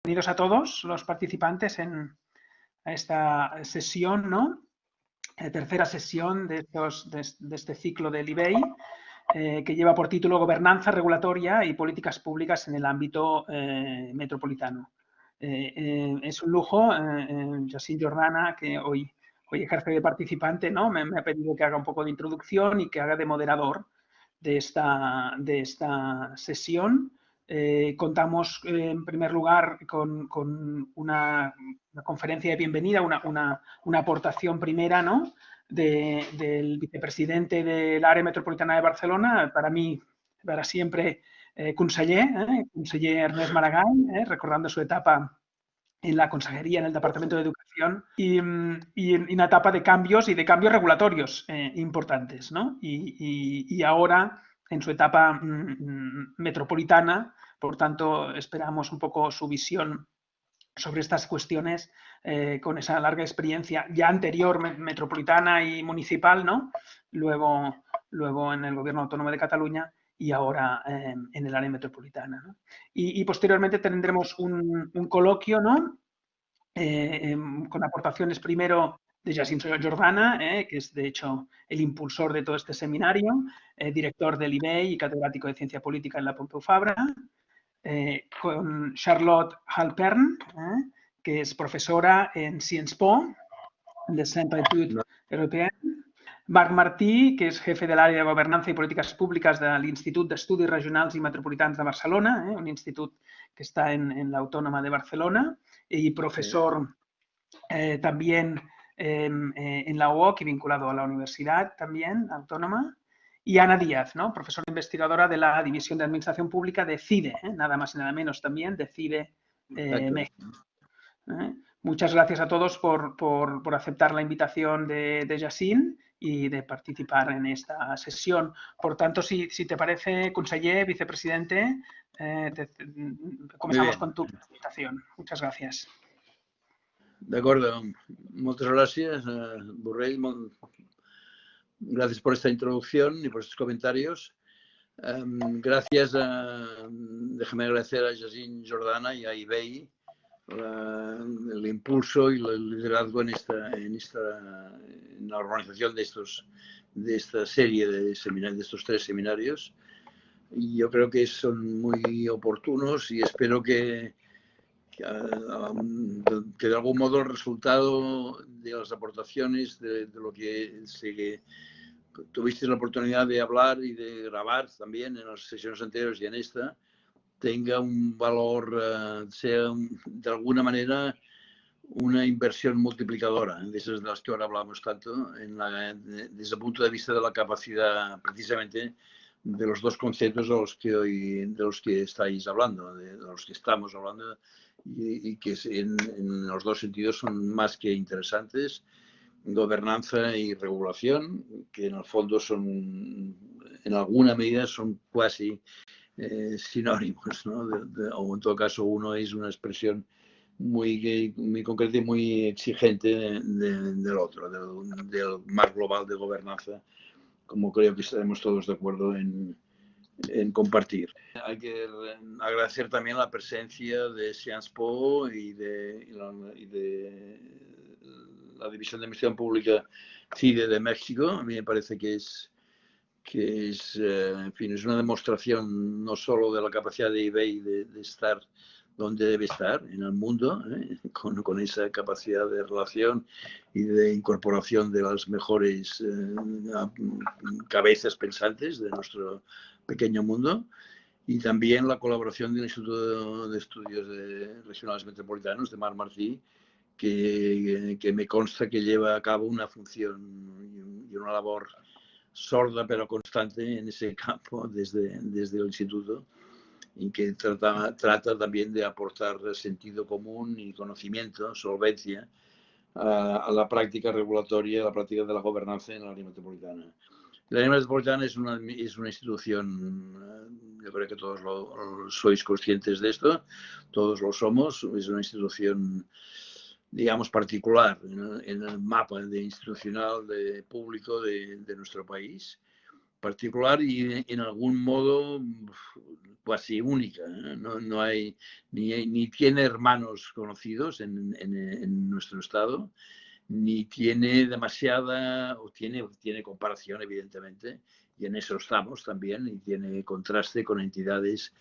bienvenidos a todos los participantes a esta sesión, ¿no? Tercera sesión de este ciclo del IBEI, que lleva por título Gobernanza regulatoria y políticas públicas en el ámbito metropolitano. Es un lujo, Jacint Jordana, que hoy ejerce de participante, ¿no? Me ha pedido que haga un poco de introducción y que haga de moderador de esta sesión. Contamos, en primer lugar, con una conferencia de bienvenida, una aportación primera, ¿no?, del vicepresidente del Àrea Metropolitana de Barcelona, para mí, para siempre, conseller Ernest Maragall, recordando su etapa en la consejería, en el Departamento de Educación, y una etapa de cambios regulatorios importantes, ¿no? Y ahora, en su etapa metropolitana, por tanto, esperamos un poco su visión sobre estas cuestiones con esa larga experiencia ya anterior metropolitana y municipal, ¿no? Luego en el Gobierno Autónomo de Cataluña y ahora en el área metropolitana, ¿no? Y posteriormente tendremos un coloquio, ¿no?, con aportaciones primero de Jacint Jordana, que es de hecho el impulsor de todo este seminario, director del IBEI y catedrático de Ciencia Política en la Pompeu Fabra, con Charlotte Halpern, que es profesora en Sciences Po, de Centre d'Études Européennes, Marc Martí, que és jefe de l'àrea de Governança i Polítiques Públiques de l'Institut d'Estudis Regionals i Metropolitans de Barcelona, un institut que està en l'Autònoma de Barcelona, y profesor también en la UOC y vinculado a la Universidad también Autónoma. Y Ana Díaz, ¿no?, profesora investigadora de la División de Administración Pública de CIDE, nada más y nada menos también, de CIDE México. Muchas gracias a todos por aceptar la invitación de Jacint y de participar en esta sesión. Por tanto, si te parece, conseller, vicepresidente, comenzamos con tu presentación. Muchas gracias. De acuerdo. Muchas gracias, Borrell. Gracias por esta introducción y por estos comentarios. Gracias, déjame agradecer a Jacint Jordana y a IBEI el impulso y el liderazgo en la organización de esta serie de seminarios, de estos 3 seminarios. Y yo creo que son muy oportunos y espero que de algún modo el resultado de las aportaciones, de lo que tuviste la oportunidad de hablar y de grabar también en las sesiones anteriores y en esta, tenga un valor, sea de alguna manera una inversión multiplicadora, de esas de las que ahora hablamos tanto, desde el punto de vista de la capacidad precisamente de los 2 conceptos de los que estáis hablando, de los que estamos hablando, y que en los 2 sentidos son más que interesantes: gobernanza y regulación, que en el fondo en alguna medida son casi sinónimos, ¿no? O en todo caso uno es una expresión muy concreta y muy exigente del otro, del marco global de gobernanza, como creo que estaremos todos de acuerdo en compartir. Hay que agradecer también la presencia de Sciences Po y de la División de Administración Pública CIDE de México. A mí me parece que es en fin, es una demostración no solo de la capacidad de IBEI de estar donde debe estar en el mundo, con esa capacidad de relación y de incorporación de las mejores cabezas pensantes de nuestro pequeño mundo, y también la colaboración del Instituto de Estudios Regionales Metropolitanos de Marc Martí, que me consta que lleva a cabo una función y una labor sorda pero constante en ese campo desde el instituto, y que trata también de aportar sentido común y conocimiento, solvencia a la práctica regulatoria, a la práctica de la gobernanza en la área metropolitana. La área metropolitana es una institución, yo creo que todos sois conscientes de esto, todos lo somos, es una institución, digamos, particular en el mapa institucional público de nuestro país, particular y en algún modo casi única. No hay, ni tiene hermanos conocidos en nuestro estado, ni tiene demasiada, o tiene comparación, evidentemente, y en eso estamos también, y tiene contraste con entidades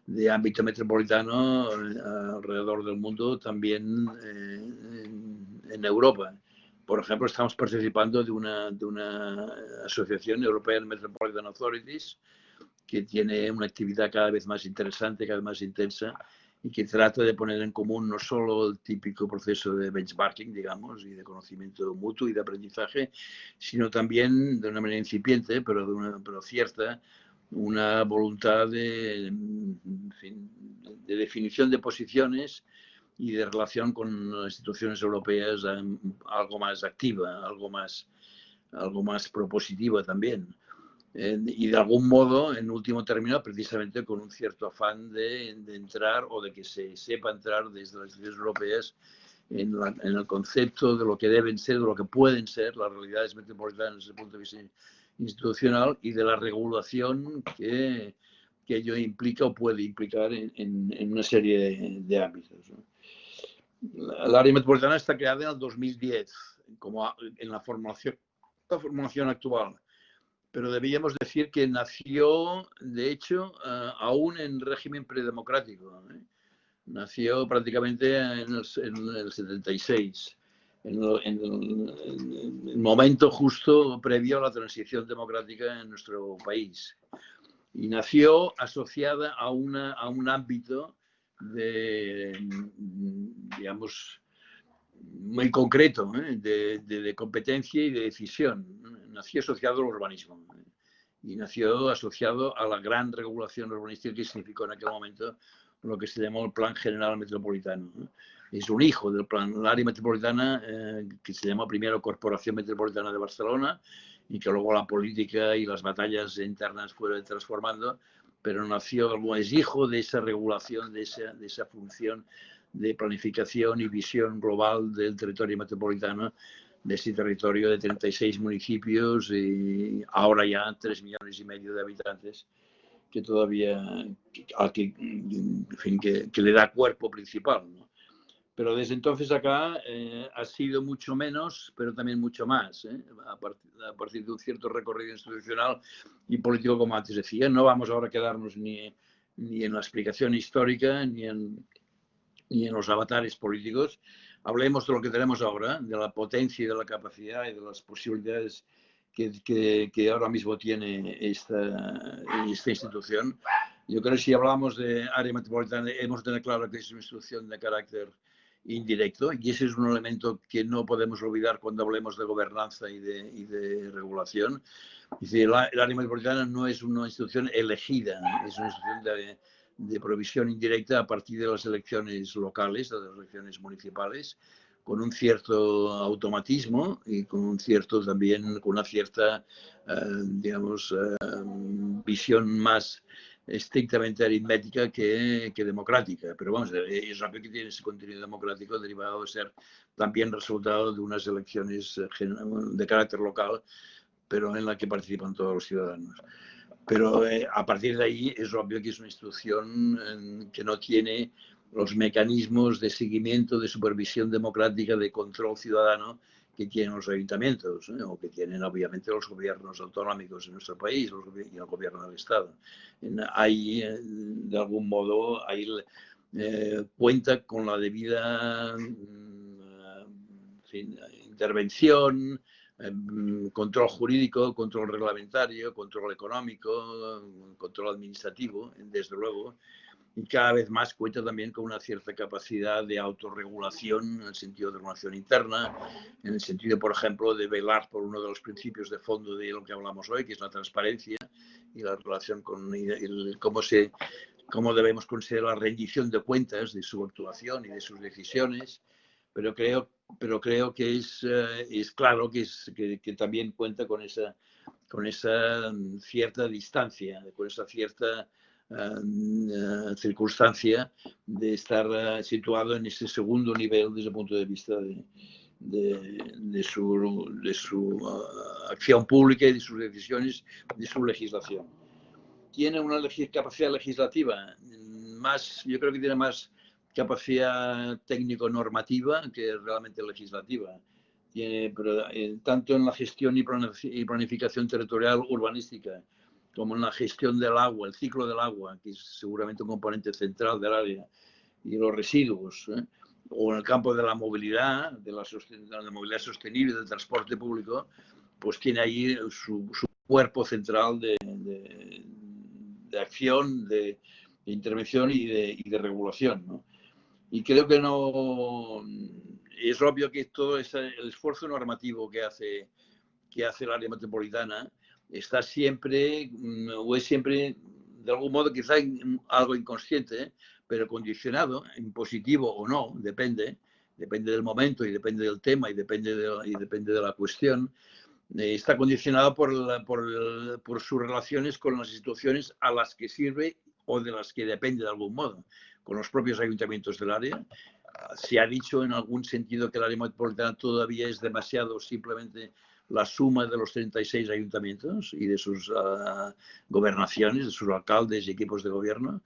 de ámbito metropolitano alrededor del mundo, también en Europa. Por ejemplo, estamos participando de una asociación, European Metropolitan Authorities, que tiene una actividad cada vez más interesante, cada vez más intensa, y que trata de poner en común no solo el típico proceso de benchmarking, digamos, y de conocimiento mutuo y de aprendizaje, sino también de una manera incipiente, pero cierta, una voluntad en fin, de definición de posiciones y de relación con las instituciones europeas algo más activa, algo más propositiva también. Y de algún modo, en último término, precisamente con un cierto afán de entrar o de que se sepa entrar desde las instituciones europeas en el concepto de lo que deben ser, de lo que pueden ser las realidades metropolitanas desde el punto de vista institucional y de la regulación que ello implica o puede implicar en una serie de ámbitos, ¿no? El área metropolitana está creada en el 2010, como en la formulación actual. Pero debíamos decir que nació, de hecho, aún en régimen predemocrático. Nació prácticamente en el 76, en el momento justo previo a la transición democrática en nuestro país. Y nació asociada a un ámbito digamos, muy concreto, de competencia y de decisión. Nació asociado al urbanismo y nació asociado a la gran regulación urbanística que significó en aquel momento lo que se llamó el Plan General Metropolitano. Es un hijo del plan, el área metropolitana que se llamó primero Corporación Metropolitana de Barcelona y que luego la política y las batallas internas fueron transformando, pero nació, es hijo de esa regulación, de esa función de planificación y visión global del territorio metropolitano, de ese territorio de 36 municipios y ahora ya 3,5 millones de habitantes, que todavía, que le da cuerpo principal, ¿no? Pero desde entonces acá ha sido mucho menos, pero también mucho más, a partir de un cierto recorrido institucional y político, como antes decía. No vamos ahora a quedarnos ni en la explicación histórica, ni en los avatares políticos. Hablemos de lo que tenemos ahora, de la potencia y de la capacidad y de las posibilidades que ahora mismo tiene esta institución. Yo creo que si hablamos de área metropolitana, hemos de tener claro que es una institución de carácter indirecto y ese es un elemento que no podemos olvidar cuando hablemos de gobernanza y de regulación. Es decir, el área metropolitana no es una institución elegida, es una institución de provisión indirecta a partir de las elecciones locales, de las elecciones municipales, con un cierto automatismo y con una cierta, digamos, visión más estrictamente aritmética que democrática. Pero vamos, es rápido que tiene ese contenido democrático derivado de ser también resultado de unas elecciones de carácter local, pero en la que participan todos los ciudadanos. Pero a partir de ahí es obvio que es una institución que no tiene los mecanismos de seguimiento, de supervisión democrática, de control ciudadano que tienen los ayuntamientos, o que tienen obviamente los gobiernos autonómicos en nuestro país y el gobierno del Estado. Ahí, de algún modo, ahí cuenta con la debida intervención, control jurídico, control reglamentario, control económico, control administrativo, desde luego, y cada vez más cuenta también con una cierta capacidad de autorregulación en el sentido de regulación interna, en el sentido, por ejemplo, de velar por uno de los principios de fondo de lo que hablamos hoy, que es la transparencia y la relación con cómo debemos considerar la rendición de cuentas de su actuación y de sus decisiones. Pero creo que es claro que también cuenta con esa cierta distancia, con esa cierta circunstancia de estar situado en ese segundo nivel desde el punto de vista de su acción pública y de sus decisiones, de su legislación. Tiene una capacidad legislativa yo creo que tiene más capacidad técnico-normativa que realmente legislativa. Pero tanto en la gestión y planificación territorial urbanística, como en la gestión del agua, el ciclo del agua, que es seguramente un componente central del área, y los residuos, o en el campo de la movilidad, de la movilidad sostenible, del transporte público, pues tiene ahí su cuerpo central de acción, de intervención y de regulación, ¿no? Y creo que no es obvio que todo el esfuerzo normativo que hace el área metropolitana está siempre, o es siempre, de algún modo, quizá algo inconsciente, pero condicionado, en positivo o no, depende del momento y depende del tema y depende de la cuestión. Está condicionado por sus relaciones con las instituciones a las que sirve o de las que depende de algún modo, con los propios ayuntamientos del área. Se ha dicho en algún sentido que el área metropolitana todavía es demasiado simplemente la suma de los 36 ayuntamientos y de sus gobernaciones, de sus alcaldes y equipos de gobierno,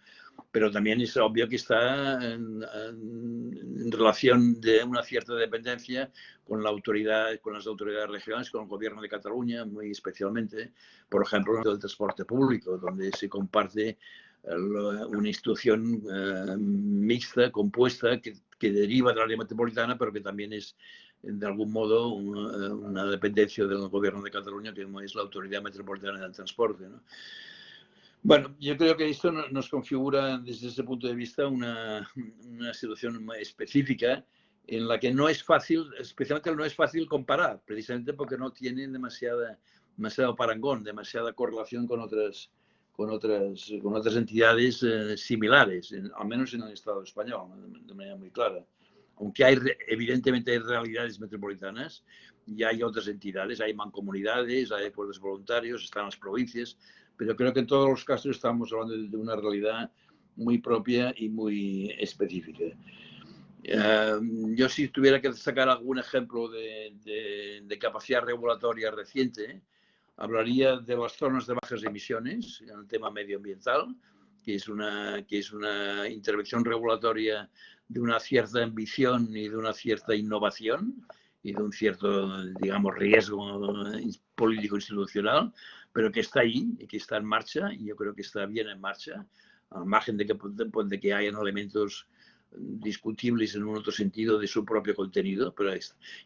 pero también es obvio que está en relación de una cierta dependencia con las autoridades regionales, con el gobierno de Cataluña, muy especialmente, por ejemplo, del transporte público, donde se comparte una institución mixta, compuesta, que deriva del área metropolitana, pero que también es, de algún modo, una dependencia del gobierno de Cataluña, que es la Autoridad Metropolitana del Transporte, ¿no? Bueno, yo creo que esto nos configura desde ese punto de vista una situación específica en la que no es fácil, especialmente no es fácil comparar, precisamente porque no tienen demasiado parangón, demasiada correlación con otras entidades similares, al menos en el Estado español, de manera muy clara. Aunque evidentemente hay realidades metropolitanas y hay otras entidades, hay mancomunidades, hay acuerdos voluntarios, están las provincias, pero creo que en todos los casos estamos hablando de una realidad muy propia y muy específica. Yo, si tuviera que sacar algún ejemplo de capacidad regulatoria reciente, hablaría de las zonas de bajas emisiones en el tema medioambiental, que es una intervención regulatoria de una cierta ambición y de una cierta innovación y de un cierto, digamos, riesgo político-institucional, pero que está ahí y que está en marcha, y yo creo que está bien en marcha, al margen de que hayan elementos discutibles en un otro sentido de su propio contenido, pero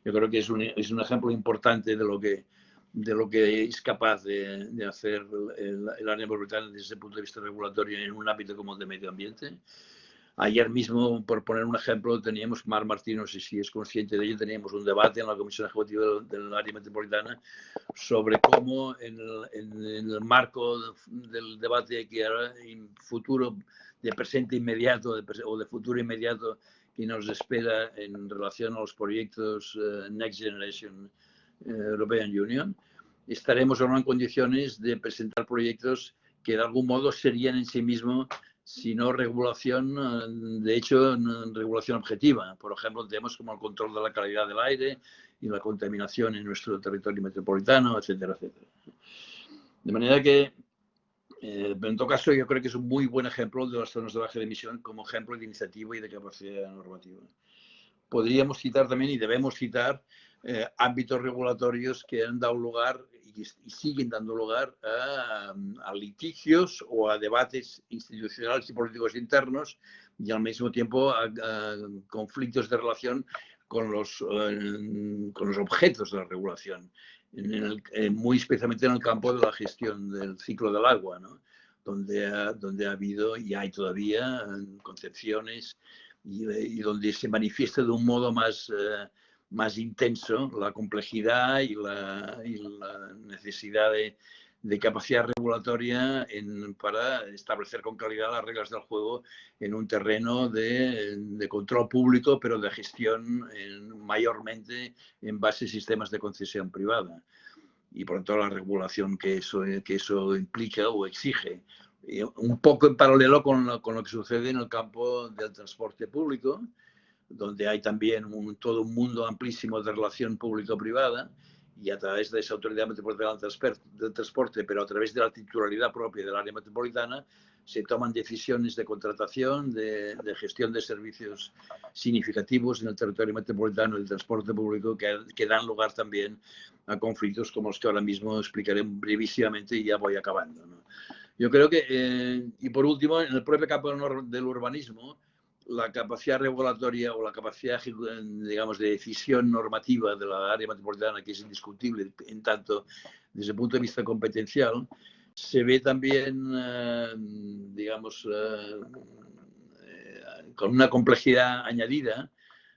yo creo que es un ejemplo importante de lo que es capaz de hacer el área metropolitana desde ese punto de vista regulatorio en un ámbito como el de medio ambiente. Ayer mismo, por poner un ejemplo, teníamos, Mar Martín, no sé si es consciente de ello, teníamos un debate en la Comisión Ejecutiva del área metropolitana sobre cómo en el marco del debate que ahora en futuro, de presente inmediato o de futuro inmediato que nos espera en relación a los proyectos Next Generation European Union, estaremos o no en condiciones de presentar proyectos que de algún modo serían en sí mismos, si no regulación, de hecho, regulación objetiva. Por ejemplo, tenemos como el control de la calidad del aire y la contaminación en nuestro territorio metropolitano, etcétera, etcétera. De manera que, en todo caso, yo creo que es un muy buen ejemplo de las zonas de baja emisión como ejemplo de iniciativa y de capacidad normativa. Podríamos citar también, y debemos citar, ámbitos regulatorios que han dado lugar y siguen dando lugar a litigios o a debates institucionales y políticos internos, y al mismo tiempo a conflictos de relación con los objetos de la regulación, muy especialmente en el campo de la gestión del ciclo del agua, ¿no? donde ha habido y hay todavía concepciones y donde se manifiesta de un modo más intenso la complejidad y la necesidad de capacidad regulatoria para establecer con calidad las reglas del juego en un terreno de control público, pero de gestión mayormente en base a sistemas de concesión privada. Y por lo tanto la regulación que eso implica o exige. Un poco en paralelo con lo que sucede en el campo del transporte público. donde hay también todo un mundo amplísimo de relación público-privada, y a través de esa Autoridad Metropolitana del Transporte, pero a través de la titularidad propia del área metropolitana, se toman decisiones de contratación, de gestión de servicios significativos en el territorio metropolitano del transporte público, que dan lugar también a conflictos como los que ahora mismo explicaré brevísimamente y ya voy acabando, ¿no? Yo creo que, y por último, en el propio campo del urbanismo, la capacidad regulatoria o la capacidad, digamos, de decisión normativa de la área metropolitana, que es indiscutible en tanto desde el punto de vista competencial, se ve también, digamos, con una complejidad añadida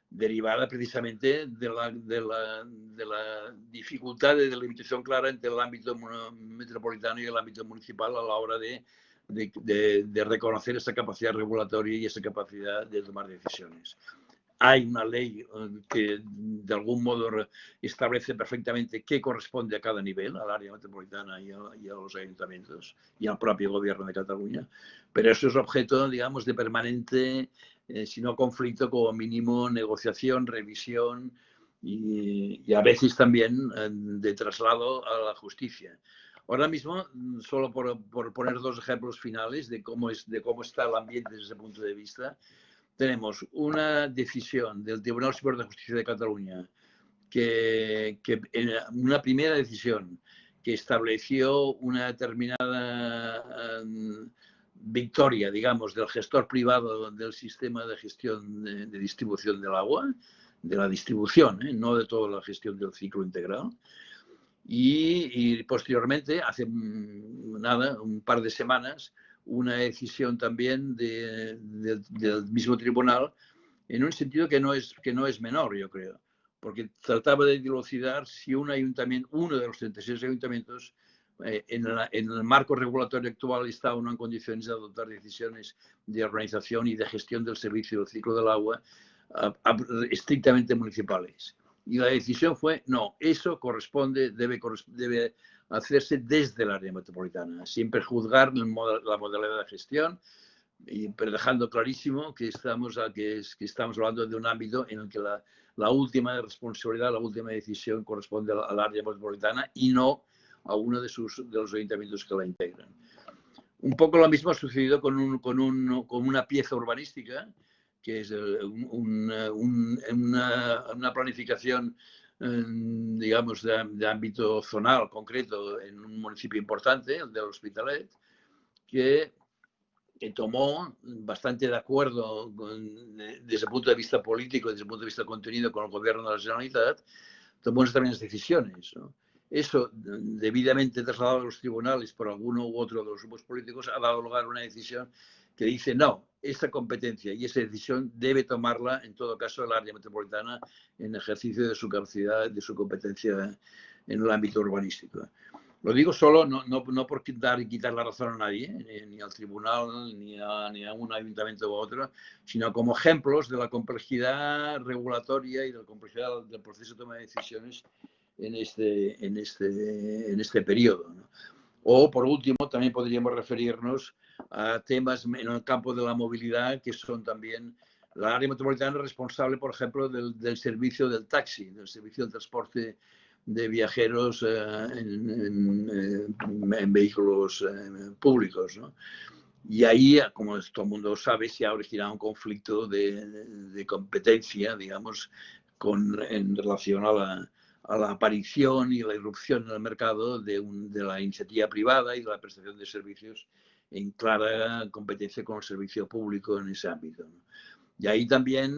derivada precisamente de la dificultad de delimitación clara entre el ámbito metropolitano y el ámbito municipal a la hora de reconocer esa capacidad regulatoria y esa capacidad de tomar decisiones. Hay una ley que de algún modo establece perfectamente qué corresponde a cada nivel, al área metropolitana y a los ayuntamientos y al propio gobierno de Cataluña, pero eso es objeto, digamos, de permanente, si no conflicto, como mínimo negociación, revisión y a veces también de traslado a la justicia. Ahora mismo, solo por poner dos ejemplos finales de cómo está el ambiente desde ese punto de vista, tenemos una decisión del Tribunal Superior de Justicia de Cataluña, que en una primera decisión que estableció una determinada victoria, digamos, del gestor privado del sistema de gestión de distribución del agua, de la distribución, no de toda la gestión del ciclo integral. Y posteriormente, hace un par de semanas, una decisión también del mismo tribunal, en un sentido que no es menor, yo creo, porque trataba de dilucidar si uno de los 36 ayuntamientos, en el marco regulatorio actual, está o no en condiciones de adoptar decisiones de organización y de gestión del servicio del ciclo del agua estrictamente municipales. Y la decisión fue, no, eso debe hacerse desde el área metropolitana, siempre juzgar la modalidad de gestión, pero dejando clarísimo que estamos hablando de un ámbito en el que la última responsabilidad, la última decisión corresponde al área metropolitana y no a uno de los ayuntamientos que la integran. Un poco lo mismo ha sucedido con una pieza urbanística, que es una planificación, digamos, de ámbito zonal concreto en un municipio importante, el de l'Hospitalet, que tomó bastante de acuerdo desde el punto de vista político, desde el punto de vista contenido con el gobierno de la Generalitat, tomó unas decisiones, ¿no? Eso, debidamente trasladado a los tribunales por alguno u otro de los grupos políticos, ha dado lugar a una decisión que dice, no, esta competencia y esa decisión debe tomarla, en todo caso, el área metropolitana en ejercicio de su capacidad, de su competencia en el ámbito urbanístico. Lo digo solo, no por dar y quitar la razón a nadie, ni al tribunal, ni a un ayuntamiento u otro, sino como ejemplos de la complejidad regulatoria y de la complejidad del proceso de toma de decisiones en este periodo, ¿no? O, por último, también podríamos referirnos a temas en el campo de la movilidad, que son también la área metropolitana responsable, por ejemplo, del servicio del taxi, del servicio del transporte de viajeros en vehículos públicos, ¿no? Y ahí, como todo el mundo sabe, se ha originado un conflicto de competencia, digamos, en relación a la aparición y la irrupción en el mercado de la iniciativa privada y de la prestación de servicios en clara competencia con el servicio público en ese ámbito, ¿no? Y ahí también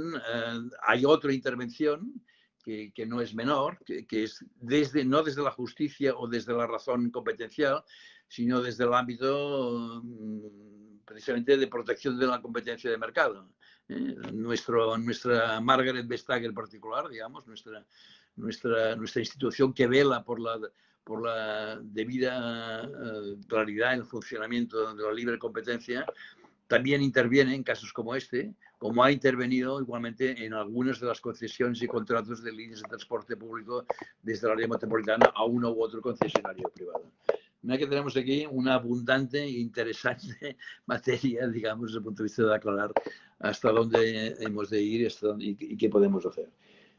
hay otra intervención que no es menor, que es no desde la justicia o desde la razón competencial, sino desde el ámbito precisamente de protección de la competencia de mercado. Nuestra Margaret Vestager en particular, digamos, nuestra institución que vela por la debida claridad en el funcionamiento de la libre competencia, también interviene en casos como este, como ha intervenido igualmente en algunas de las concesiones y contratos de líneas de transporte público desde el área metropolitana a uno u otro concesionario privado. Mira que tenemos aquí una abundante e interesante materia, digamos, desde el punto de vista de aclarar hasta dónde hemos de ir y qué podemos hacer.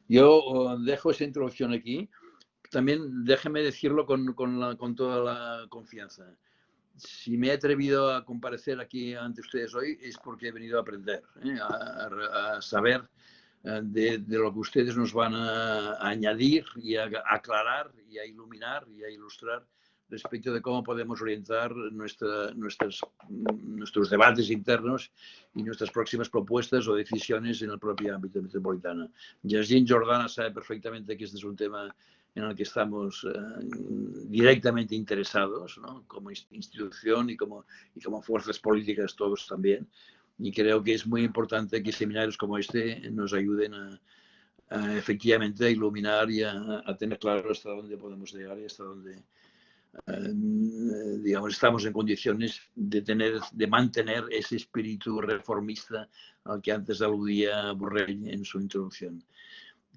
Yo dejo esa introducción aquí. También déjeme decirlo con toda la confianza. Si me he atrevido a comparecer aquí ante ustedes hoy es porque he venido a aprender, a saber de lo que ustedes nos van a añadir y a aclarar y a iluminar y a ilustrar respecto de cómo podemos orientar nuestros debates internos y nuestras próximas propuestas o decisiones en el propio ámbito metropolitano. Yassin Jordana sabe perfectamente que este es un tema en el que estamos directamente interesados, ¿no? Como institución y como fuerzas políticas todos también. Y creo que es muy importante que seminarios como este nos ayuden a efectivamente a iluminar y a tener claro hasta dónde podemos llegar y hasta dónde digamos, estamos en condiciones de mantener ese espíritu reformista al que antes aludía Borrell en su introducción.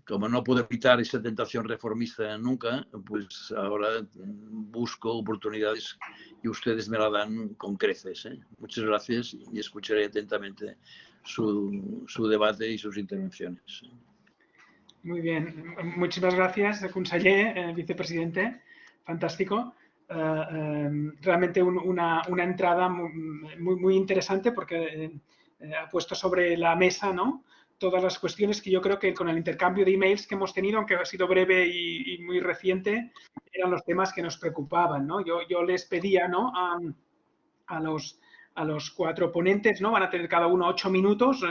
Como no puedo evitar esa tentación reformista nunca, pues ahora busco oportunidades y ustedes me la dan con creces. Muchas gracias y escucharé atentamente su debate y sus intervenciones. Muy bien. Muchísimas gracias, conseller, vicepresidente. Fantástico. Realmente una entrada muy interesante porque ha puesto sobre la mesa, ¿no?, todas las cuestiones que yo creo que con el intercambio de emails que hemos tenido, aunque ha sido breve y muy reciente, eran los temas que nos preocupaban, ¿no? Yo les pedía, ¿no?, a los 4 ponentes, ¿no? Van a tener cada uno 8 minutos.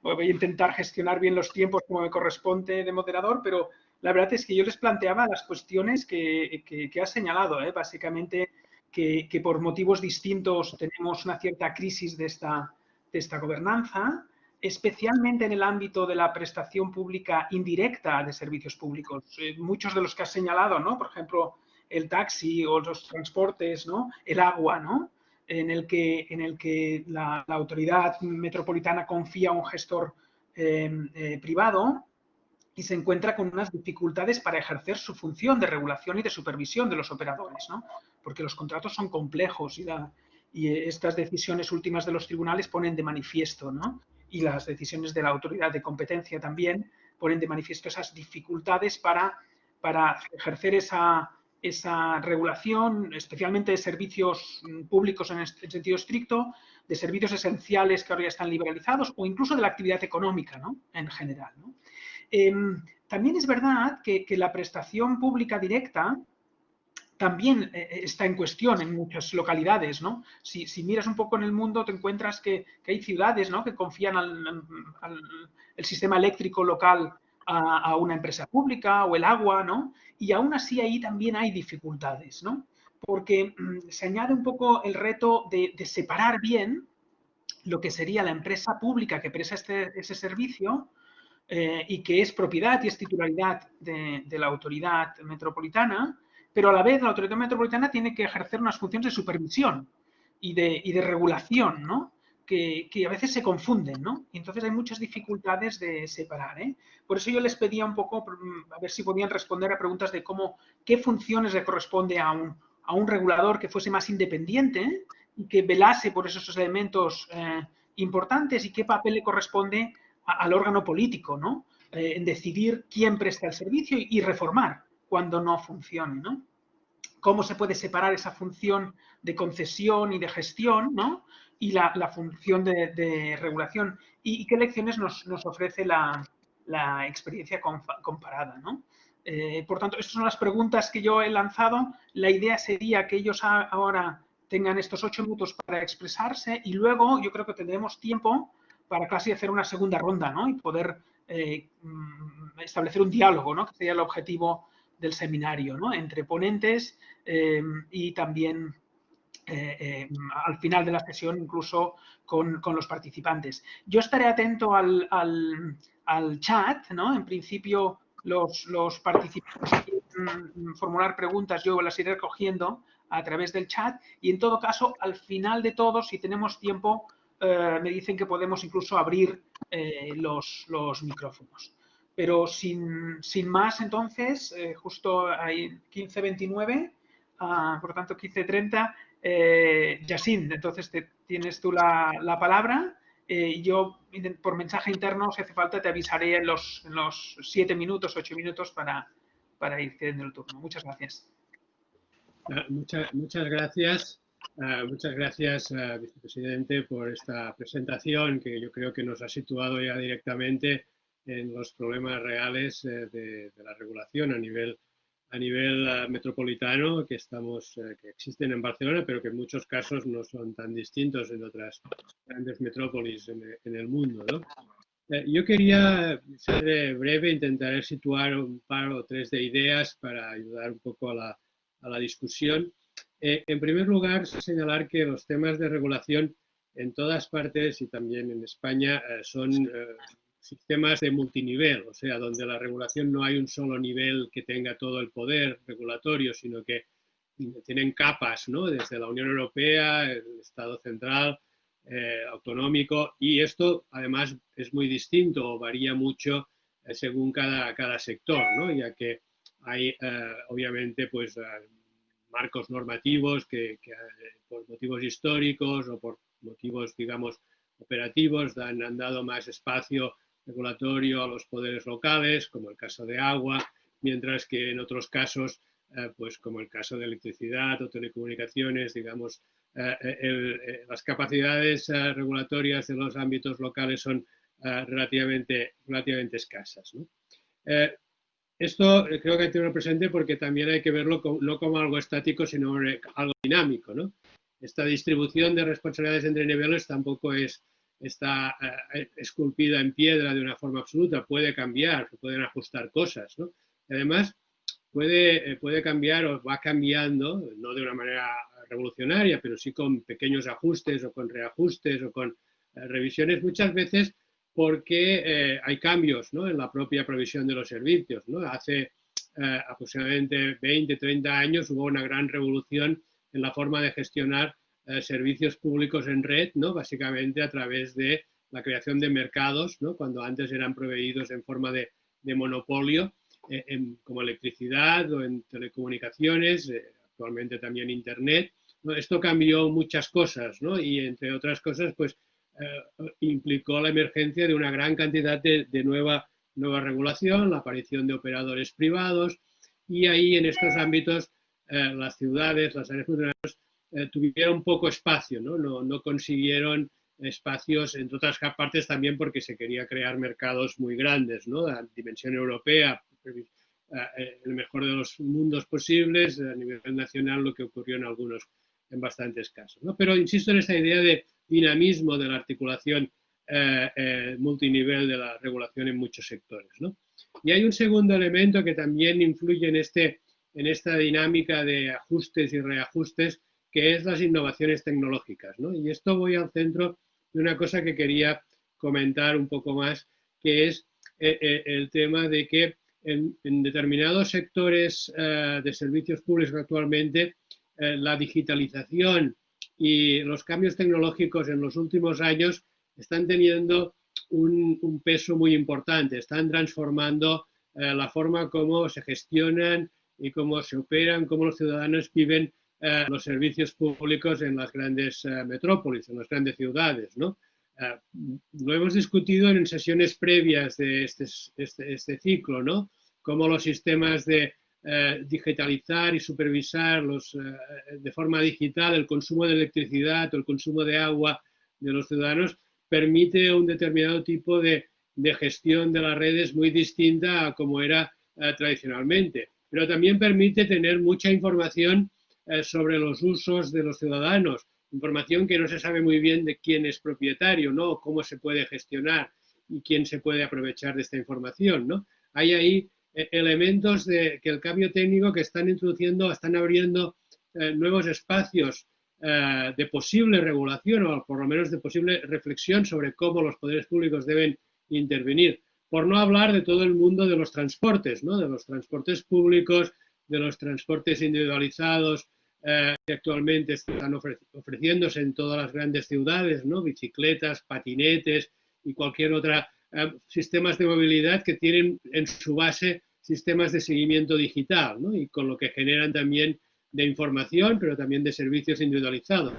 Voy a intentar gestionar bien los tiempos como me corresponde de moderador, pero la verdad es que yo les planteaba las cuestiones que ha señalado, básicamente que por motivos distintos tenemos una cierta crisis de esta gobernanza, especialmente en el ámbito de la prestación pública indirecta de servicios públicos. Muchos de los que has señalado, ¿no?, por ejemplo, el taxi o los transportes, ¿no?, el agua, ¿no?, en el que la autoridad metropolitana confía a un gestor privado y se encuentra con unas dificultades para ejercer su función de regulación y de supervisión de los operadores, ¿no?, porque los contratos son complejos y estas decisiones últimas de los tribunales ponen de manifiesto, ¿no?, y las decisiones de la autoridad de competencia también ponen de manifiesto esas dificultades para ejercer esa regulación, especialmente de servicios públicos en sentido estricto, de servicios esenciales que ahora ya están liberalizados o incluso de la actividad económica, ¿no?, en general, ¿no? También es verdad que la prestación pública directa también está en cuestión en muchas localidades, ¿no? Si miras un poco en el mundo, te encuentras que hay ciudades, ¿no?, que confían el sistema eléctrico local a una empresa pública o el agua, ¿no? Y aún así ahí también hay dificultades, ¿no? Porque se añade un poco el reto de separar bien lo que sería la empresa pública que presta ese servicio y que es propiedad y es titularidad de la autoridad metropolitana, pero a la vez la autoridad metropolitana tiene que ejercer unas funciones de supervisión y de regulación, ¿no?, que a veces se confunden, ¿no? Y entonces hay muchas dificultades de separar, ¿eh? Por eso yo les pedía un poco, a ver si podían responder a preguntas de qué funciones le corresponde a un regulador que fuese más independiente y que velase por esos elementos importantes y qué papel le corresponde al órgano político, ¿no?, en decidir quién presta el servicio y reformar cuando no funcione, ¿no? Cómo se puede separar esa función de concesión y de gestión, ¿no?, y la función de regulación y qué lecciones nos ofrece la experiencia comparada, ¿no? Por tanto, estas son las preguntas que yo he lanzado. La idea sería que ellos ahora tengan estos 8 minutos para expresarse y luego yo creo que tendremos tiempo para casi hacer una segunda ronda, ¿no?, y poder establecer un diálogo, ¿no?, que sería el objetivo del seminario, ¿no?, entre ponentes y también al final de la sesión incluso con los participantes. Yo estaré atento al chat, ¿no? En principio los participantes quieren formular preguntas, yo las iré recogiendo a través del chat y en todo caso al final de todo, si tenemos tiempo, me dicen que podemos incluso abrir los micrófonos. Pero sin más, entonces, justo hay 15:29, por lo tanto 15:30. Yacine, entonces tienes tú la palabra. Yo por mensaje interno, si hace falta, te avisaré en los 7 minutos, 8 minutos para ir cediendo el turno. Muchas gracias. Muchas gracias. Muchas gracias, vicepresidente, por esta presentación que yo creo que nos ha situado ya directamente en los problemas reales de la regulación a nivel metropolitano que existen en Barcelona, pero que en muchos casos no son tan distintos en otras grandes metrópolis en el mundo, ¿no? Yo quería ser breve, intentaré situar un par o tres de ideas para ayudar un poco a la discusión. En primer lugar, señalar que los temas de regulación en todas partes y también en España son sistemas de multinivel, o sea, donde la regulación no hay un solo nivel que tenga todo el poder regulatorio, sino que tienen capas, ¿no? Desde la Unión Europea, el Estado central, autonómico, y esto además es muy distinto o varía mucho según cada sector, ¿no? Ya que hay obviamente pues marcos normativos que por motivos históricos o por motivos, digamos, operativos han dado más espacio regulatorio a los poderes locales, como el caso de agua, mientras que en otros casos, pues como el caso de electricidad o telecomunicaciones, digamos, las capacidades regulatorias de los ámbitos locales son relativamente escasas, ¿no? Esto creo que hay que tenerlo presente porque también hay que verlo no como algo estático, sino algo dinámico, ¿no? Esta distribución de responsabilidades entre niveles tampoco está esculpida en piedra de una forma absoluta, puede cambiar, se pueden ajustar cosas, ¿no? Y además, puede cambiar o va cambiando, no de una manera revolucionaria, pero sí con pequeños ajustes o con reajustes o con revisiones, muchas veces porque hay cambios, ¿no? En la propia provisión de los servicios, ¿no? Hace aproximadamente 20, 30 años hubo una gran revolución en la forma de gestionar servicios públicos en red, ¿no? Básicamente a través de la creación de mercados, ¿no? Cuando antes eran proveídos en forma de monopolio, como electricidad o en telecomunicaciones, actualmente también Internet, ¿no? Esto cambió muchas cosas, ¿no? Y entre otras cosas, pues implicó la emergencia de una gran cantidad de nueva regulación, la aparición de operadores privados, y ahí en estos ámbitos las ciudades, las áreas funcionales tuvieron poco espacio, ¿no? No consiguieron espacios, entre otras partes también porque se quería crear mercados muy grandes, ¿no? A dimensión europea, el mejor de los mundos posibles, a nivel nacional lo que ocurrió en bastantes casos, ¿no? Pero insisto en esta idea de dinamismo de la articulación multinivel de la regulación en muchos sectores, ¿no? Y hay un segundo elemento que también influye en esta dinámica de ajustes y reajustes, que es las innovaciones tecnológicas, ¿no? Y esto voy al centro de una cosa que quería comentar un poco más, que es el tema de que en determinados sectores de servicios públicos actualmente la digitalización y los cambios tecnológicos en los últimos años están teniendo un peso muy importante, están transformando la forma como se gestionan y cómo se operan, cómo los ciudadanos viven los servicios públicos en las grandes metrópolis, en las grandes ciudades, ¿no? Lo hemos discutido en sesiones previas de este ciclo, ¿no? Cómo los sistemas de digitalizar y supervisar de forma digital el consumo de electricidad o el consumo de agua de los ciudadanos permite un determinado tipo de gestión de las redes muy distinta a como era tradicionalmente. Pero también permite tener mucha información sobre los usos de los ciudadanos, información que no se sabe muy bien de quién es propietario, ¿no? Cómo se puede gestionar y quién se puede aprovechar de esta información, ¿no? Hay ahí elementos que el cambio técnico que están introduciendo, están abriendo nuevos espacios de posible regulación o por lo menos de posible reflexión sobre cómo los poderes públicos deben intervenir. Por no hablar de todo el mundo de los transportes, ¿no? De los transportes públicos, de los transportes individualizados que actualmente están ofreciéndose en todas las grandes ciudades, ¿no? Bicicletas, patinetes y cualquier otra sistemas de movilidad que tienen en su base sistemas de seguimiento digital, ¿no? Y con lo que generan también de información, pero también de servicios individualizados.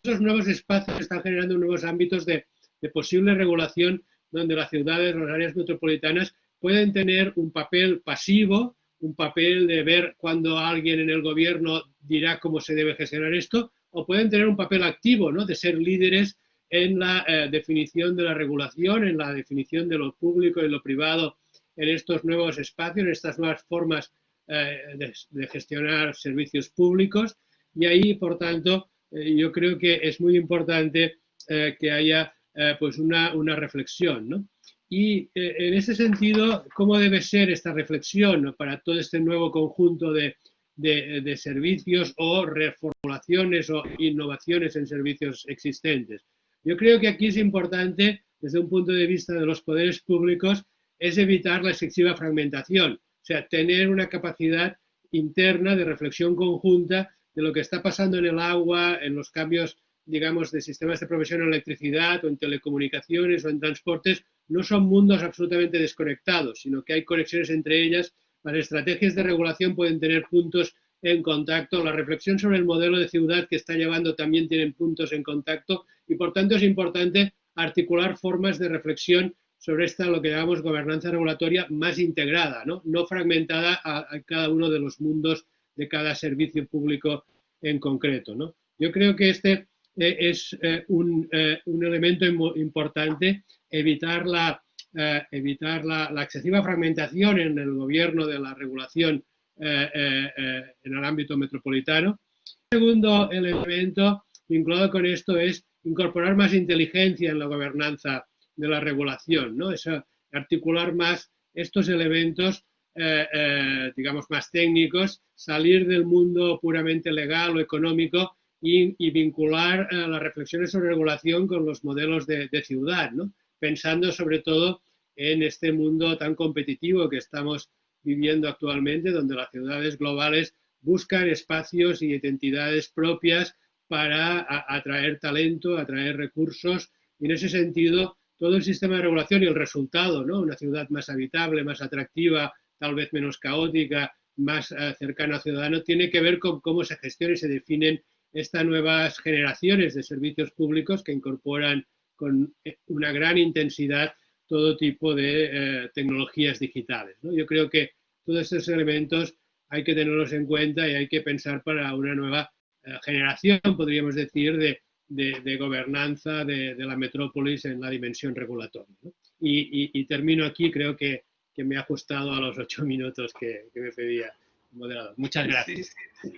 Esos nuevos espacios están generando nuevos ámbitos de posible regulación donde las ciudades, las áreas metropolitanas pueden tener un papel pasivo, un papel de ver cuando alguien en el gobierno dirá cómo se debe gestionar esto, o pueden tener un papel activo, ¿no? De ser líderes en la definición de la regulación, en la definición de lo público y lo privado en estos nuevos espacios, en estas nuevas formas de gestionar servicios públicos. Y ahí, por tanto, yo creo que es muy importante que haya pues una reflexión, ¿no? Y en ese sentido, ¿cómo debe ser esta reflexión, ¿no? Para todo este nuevo conjunto de servicios o reformulaciones o innovaciones en servicios existentes? Yo creo que aquí es importante, desde un punto de vista de los poderes públicos, es evitar la excesiva fragmentación, o sea, tener una capacidad interna de reflexión conjunta de lo que está pasando en el agua, en los cambios, digamos, de sistemas de provisión en electricidad o en telecomunicaciones o en transportes. No son mundos absolutamente desconectados, sino que hay conexiones entre ellas. Las estrategias de regulación pueden tener puntos en contacto. La reflexión sobre el modelo de ciudad que está llevando también tienen puntos en contacto y, por tanto, es importante articular formas de reflexión sobre esta, lo que llamamos gobernanza regulatoria más integrada, ¿no? No fragmentada a cada uno de los mundos de cada servicio público en concreto, ¿no? Yo creo que este es un elemento importante, evitar la excesiva fragmentación en el gobierno de la regulación en el ámbito metropolitano. El segundo elemento vinculado con esto es incorporar más inteligencia en la gobernanza de la regulación, ¿no? Es articular más estos elementos, digamos, más técnicos, salir del mundo puramente legal o económico y vincular las reflexiones sobre regulación con los modelos de ciudad, ¿no? Pensando sobre todo en este mundo tan competitivo que estamos viviendo actualmente, donde las ciudades globales buscan espacios y identidades propias para atraer talento, atraer recursos, y en ese sentido todo el sistema de regulación y el resultado, ¿no? Una ciudad más habitable, más atractiva, tal vez menos caótica, más cercana al ciudadano, tiene que ver con cómo se gestionan y se definen estas nuevas generaciones de servicios públicos que incorporan con una gran intensidad todo tipo de tecnologías digitales, ¿no? Yo creo que todos estos elementos hay que tenerlos en cuenta y hay que pensar para una nueva generación, podríamos decir, de gobernanza de la metrópolis en la dimensión regulatoria, ¿no? Y termino aquí, creo que me he ajustado a los 8 minutos que me pedía el moderador. Muchas gracias. Sí.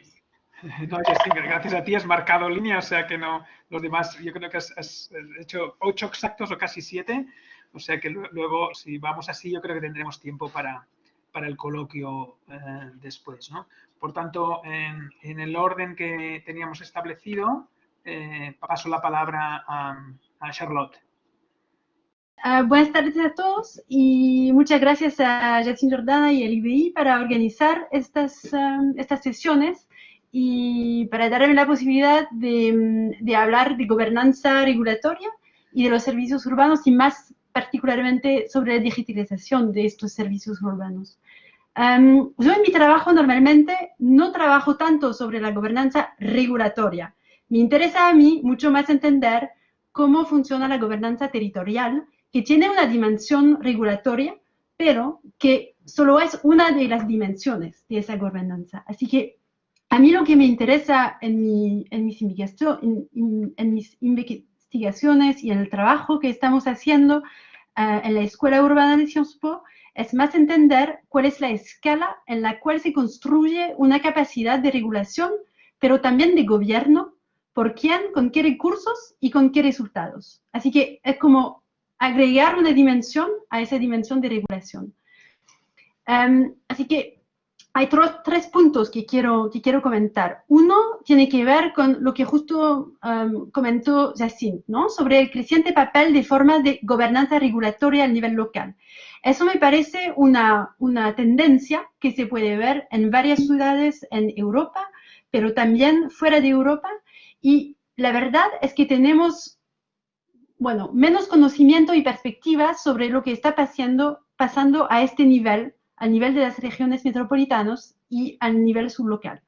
No, sí, gracias a ti has marcado línea, o sea que no, los demás, yo creo que has hecho 8 exactos o casi 7, o sea que luego, si vamos así, yo creo que tendremos tiempo para el coloquio después, ¿no? Por tanto, en el orden que teníamos establecido, paso la palabra a Charlotte. Buenas tardes a todos y muchas gracias a Yacine Jordana y el IBI para organizar estas sesiones y para darme la posibilidad de hablar de gobernanza regulatoria y de los servicios urbanos y más particularmente sobre la digitalización de estos servicios urbanos. Yo en mi trabajo normalmente no trabajo tanto sobre la gobernanza regulatoria. Me interesa a mí mucho más entender cómo funciona la gobernanza territorial, que tiene una dimensión regulatoria, pero que solo es una de las dimensiones de esa gobernanza. Así que a mí lo que me interesa en mis investigaciones y en el trabajo que estamos haciendo en la Escuela Urbana de Sciences Po es más entender cuál es la escala en la cual se construye una capacidad de regulación, pero también de gobierno, por quién, con qué recursos y con qué resultados. Así que es como agregar una dimensión a esa dimensión de regulación. Así que hay tres puntos que quiero comentar. Uno tiene que ver con lo que justo comentó Yacine, ¿no? Sobre el creciente papel de formas de gobernanza regulatoria a nivel local. Eso me parece una tendencia que se puede ver en varias ciudades en Europa, pero también fuera de Europa. Y la verdad es que tenemos, bueno, menos conocimiento y perspectiva sobre lo que está pasando a este nivel, al nivel de las regiones metropolitanas y al nivel sublocal.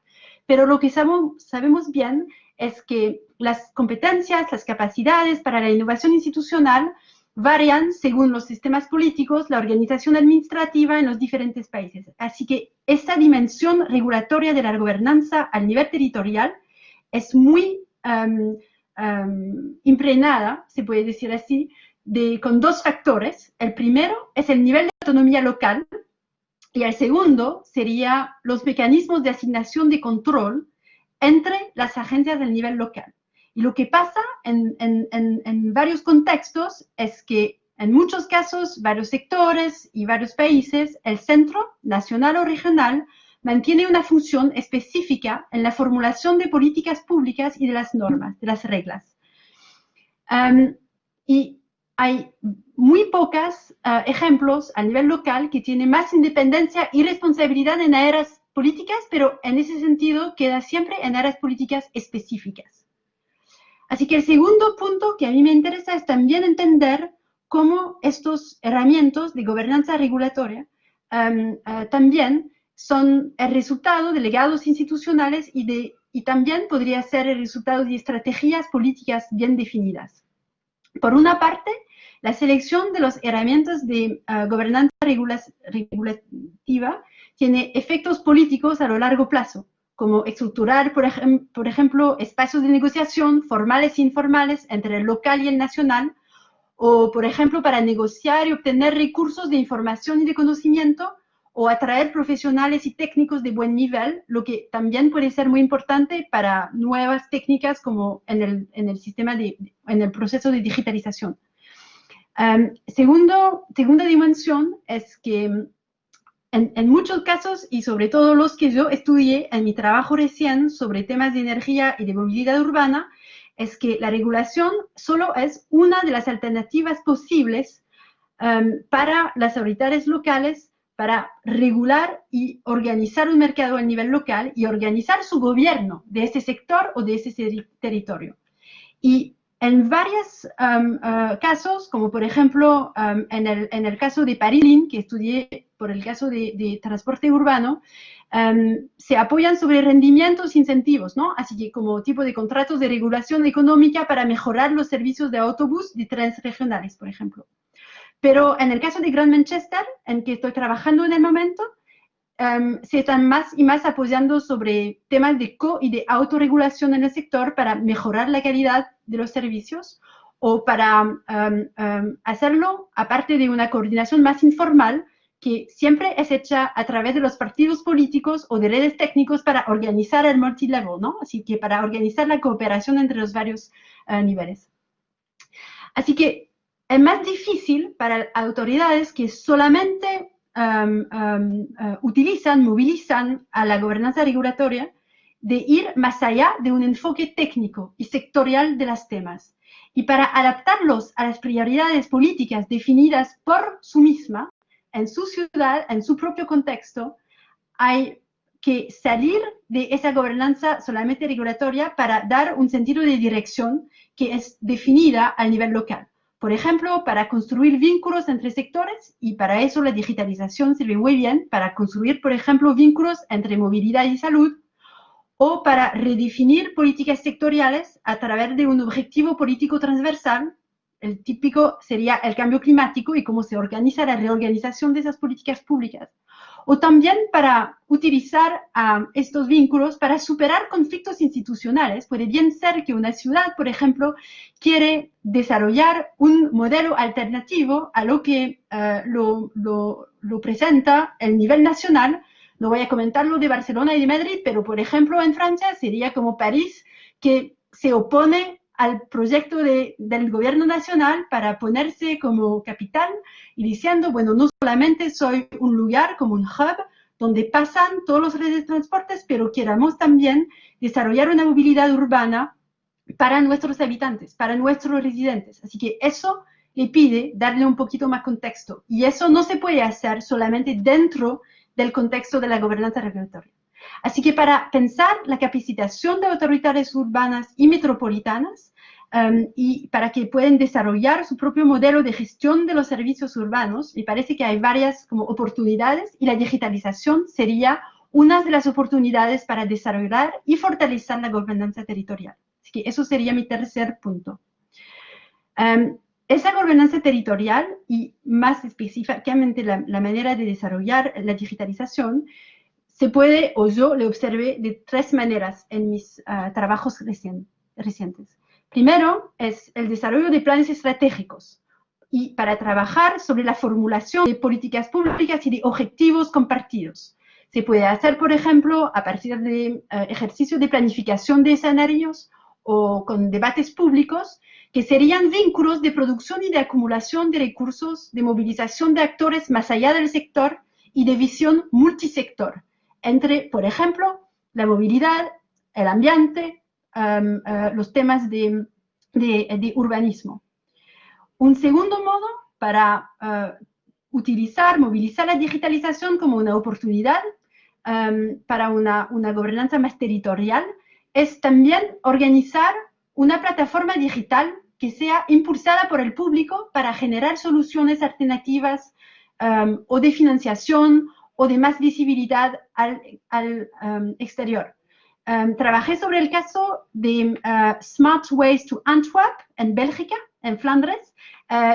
pero lo que sabemos bien es que las competencias, las capacidades para la innovación institucional varían según los sistemas políticos, la organización administrativa en los diferentes países. Así que esta dimensión regulatoria de la gobernanza al nivel territorial es muy impregnada, se puede decir así, con dos factores. El primero es el nivel de autonomía local y el segundo sería los mecanismos de asignación de control entre las agencias del nivel local. Y lo que pasa en varios contextos es que en muchos casos, varios sectores y varios países, el centro, nacional o regional, mantiene una función específica en la formulación de políticas públicas y de las normas, de las reglas. Y hay muy pocos ejemplos a nivel local que tienen más independencia y responsabilidad en áreas políticas, pero en ese sentido queda siempre en áreas políticas específicas. Así que el segundo punto que a mí me interesa es también entender cómo estos herramientas de gobernanza regulatoria también son el resultado de legados institucionales y también podría ser el resultado de estrategias políticas bien definidas. Por una parte, la selección de las herramientas de gobernanza regulativa tiene efectos políticos a lo largo plazo, como estructurar, por ejemplo, espacios de negociación formales e informales entre el local y el nacional, o, por ejemplo, para negociar y obtener recursos de información y de conocimiento, o atraer profesionales y técnicos de buen nivel, lo que también puede ser muy importante para nuevas técnicas como en el proceso de digitalización. Segunda dimensión es que en muchos casos, y sobre todo los que yo estudié en mi trabajo recién sobre temas de energía y de movilidad urbana, es que la regulación solo es una de las alternativas posibles para las autoridades locales para regular y organizar un mercado a nivel local y organizar su gobierno de ese sector o de ese territorio. Y en varios casos, como por ejemplo en el caso de Parilin, que estudié por el caso de transporte urbano, se apoyan sobre rendimientos e incentivos, ¿no? Así que como tipo de contratos de regulación económica para mejorar los servicios de autobús de trenes regionales, por ejemplo. Pero en el caso de Grand Manchester, en que estoy trabajando en el momento, se están más y más apoyando sobre temas de y de autorregulación en el sector para mejorar la calidad de los servicios o para hacerlo aparte de una coordinación más informal que siempre es hecha a través de los partidos políticos o de redes técnicos para organizar el multilevel, ¿no? Así que para organizar la cooperación entre los varios niveles. Así que es más difícil para autoridades que solamente movilizan a la gobernanza regulatoria de ir más allá de un enfoque técnico y sectorial de los temas. Y para adaptarlos a las prioridades políticas definidas por su misma, en su ciudad, en su propio contexto, hay que salir de esa gobernanza solamente regulatoria para dar un sentido de dirección que es definida al nivel local. Por ejemplo, para construir vínculos entre sectores, y para eso la digitalización sirve muy bien, para construir, por ejemplo, vínculos entre movilidad y salud, o para redefinir políticas sectoriales a través de un objetivo político transversal. El típico sería el cambio climático y cómo se organiza la reorganización de esas políticas públicas. O también para utilizar estos vínculos para superar conflictos institucionales. Puede bien ser que una ciudad, por ejemplo, quiere desarrollar un modelo alternativo a lo que lo presenta el nivel nacional. No voy a comentar lo de Barcelona y de Madrid, pero por ejemplo en Francia sería como París, que se opone al proyecto del gobierno nacional para ponerse como capital y diciendo, bueno, no solamente soy un lugar como un hub donde pasan todos los redes de transportes, pero queramos también desarrollar una movilidad urbana para nuestros habitantes, para nuestros residentes. Así que eso le pide darle un poquito más contexto. Y eso no se puede hacer solamente dentro del contexto de la gobernanza regulatoria. Así que para pensar la capacitación de autoridades urbanas y metropolitanas y para que puedan desarrollar su propio modelo de gestión de los servicios urbanos, me parece que hay varias como oportunidades y la digitalización sería una de las oportunidades para desarrollar y fortalecer la gobernanza territorial. Así que eso sería mi tercer punto. Esa gobernanza territorial y más específicamente la manera de desarrollar la digitalización se puede, o yo lo observé de tres maneras en mis trabajos recientes. Primero es el desarrollo de planes estratégicos y para trabajar sobre la formulación de políticas públicas y de objetivos compartidos. Se puede hacer, por ejemplo, a partir de ejercicios de planificación de escenarios o con debates públicos que serían vínculos de producción y de acumulación de recursos, de movilización de actores más allá del sector y de visión multisector, entre, por ejemplo, la movilidad, el ambiente, los temas de urbanismo. Un segundo modo para movilizar la digitalización como una oportunidad para una gobernanza más territorial es también organizar una plataforma digital que sea impulsada por el público para generar soluciones alternativas o de financiación o de más visibilidad al exterior. Trabajé sobre el caso de Smart Ways to Antwerp en Bélgica, en Flandes,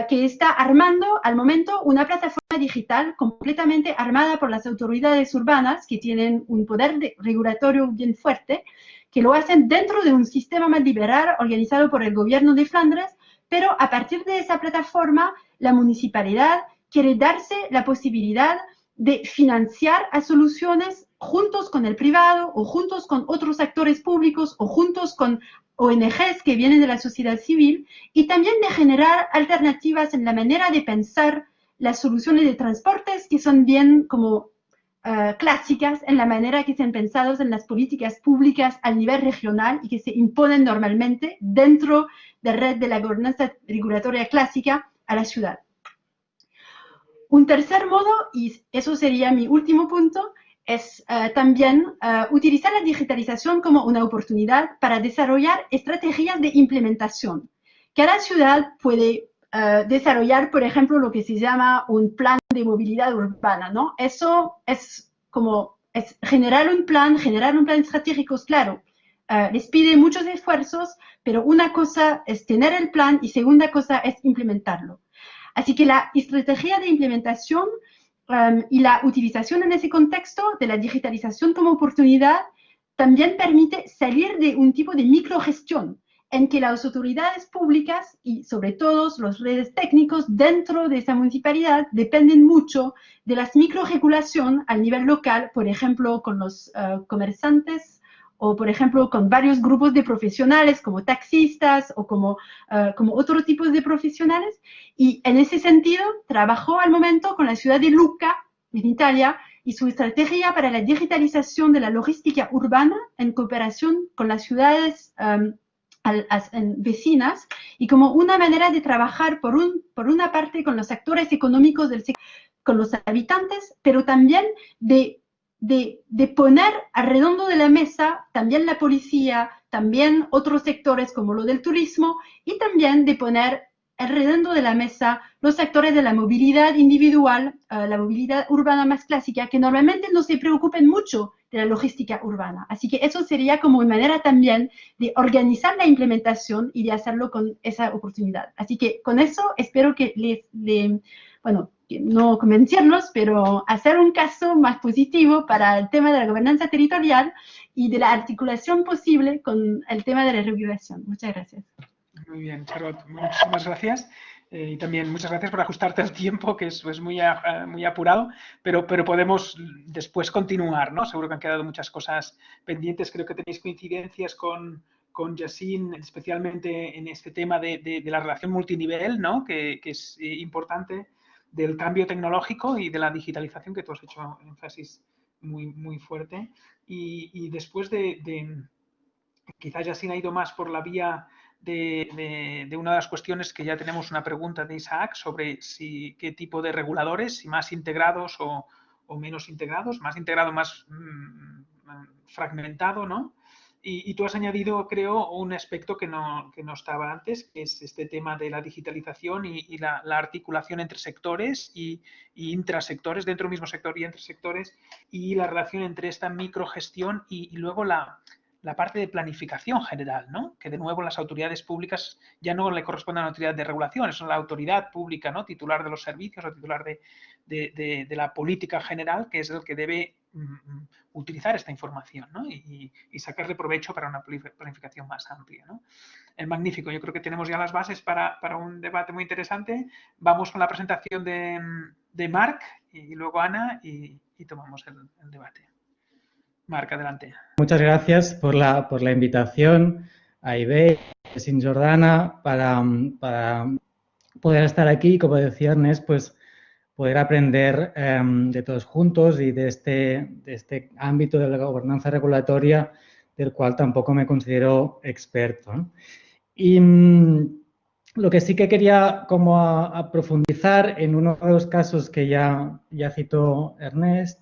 que está armando al momento una plataforma digital completamente armada por las autoridades urbanas que tienen un poder regulatorio bien fuerte, que lo hacen dentro de un sistema más liberal organizado por el gobierno de Flandes, pero a partir de esa plataforma la municipalidad quiere darse la posibilidad de financiar a soluciones juntos con el privado o juntos con otros actores públicos o juntos con ONGs que vienen de la sociedad civil y también de generar alternativas en la manera de pensar las soluciones de transportes que son bien como clásicas en la manera que se han pensado en las políticas públicas a nivel regional y que se imponen normalmente dentro de la red de la gobernanza regulatoria clásica a la ciudad. Un tercer modo, y eso sería mi último punto, es también utilizar la digitalización como una oportunidad para desarrollar estrategias de implementación. Cada ciudad puede desarrollar, por ejemplo, lo que se llama un plan de movilidad urbana, ¿no? Eso es como generar un plan estratégico, claro. Les pide muchos esfuerzos, pero una cosa es tener el plan y segunda cosa es implementarlo. Así que la estrategia de implementación y la utilización en ese contexto de la digitalización como oportunidad también permite salir de un tipo de microgestión en que las autoridades públicas y sobre todo los redes técnicos dentro de esa municipalidad dependen mucho de las microregulaciones al nivel local, por ejemplo, con los comerciantes o, por ejemplo, con varios grupos de profesionales como taxistas o como otros tipos de profesionales. Y en ese sentido, trabajó al momento con la ciudad de Lucca, en Italia, y su estrategia para la digitalización de la logística urbana en cooperación con las ciudades vecinas y como una manera de trabajar por una parte con los actores económicos del sector, con los habitantes, pero también de poner alrededor de la mesa también la policía, también otros sectores como lo del turismo y también de poner alrededor de la mesa los actores de la movilidad individual, la movilidad urbana más clásica, que normalmente no se preocupen mucho de la logística urbana. Así que eso sería como una manera también de organizar la implementación y de hacerlo con esa oportunidad. Así que con eso espero que bueno, no convencerlos, pero hacer un caso más positivo para el tema de la gobernanza territorial y de la articulación posible con el tema de la regulación. Muchas gracias. Muy bien, Charlotte, muchísimas gracias. Y también muchas gracias por ajustarte al tiempo, que es muy apurado, pero podemos después continuar, ¿no? Seguro que han quedado muchas cosas pendientes. Creo que tenéis coincidencias con Yassine, especialmente en este tema de la relación multinivel, ¿no? Que es importante, del cambio tecnológico y de la digitalización, que tú has hecho énfasis muy fuerte. Y después quizás Yassine ha ido más por la vía de una de las cuestiones que ya tenemos una pregunta de Isaac sobre qué tipo de reguladores, si más integrados o menos integrados, más integrado, más fragmentado, ¿no? Y tú has añadido, creo, un aspecto que no estaba antes, que es este tema de la digitalización y la articulación entre sectores y intrasectores, dentro del mismo sector y entre sectores, y la relación entre esta microgestión y luego la parte de planificación general, ¿no? Que de nuevo las autoridades públicas ya no le corresponde a la autoridad de regulación, es la autoridad pública, ¿no? Titular de los servicios o titular de la política general, que es el que debe utilizar esta información, ¿no? y sacarle provecho para una planificación más amplia, ¿no? Es magnífico, yo creo que tenemos ya las bases para un debate muy interesante. Vamos con la presentación de Marc y luego Ana y tomamos el debate. Marc, adelante. Muchas gracias por la invitación a eBay, sin Jordana, para poder estar aquí, como decía Ernest, pues poder aprender de todos juntos y de este ámbito de la gobernanza regulatoria del cual tampoco me considero experto, ¿no? Y lo que sí que quería como a profundizar en uno de los casos que ya citó Ernest,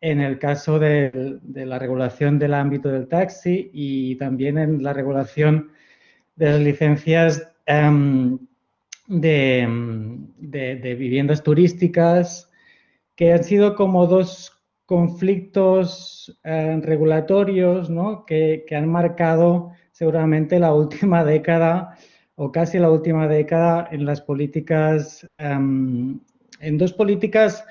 en el caso de la regulación del ámbito del taxi y también en la regulación de las licencias de viviendas turísticas, que han sido como dos conflictos regulatorios, ¿no? que han marcado seguramente la última década o casi la última década en las políticas, en dos políticas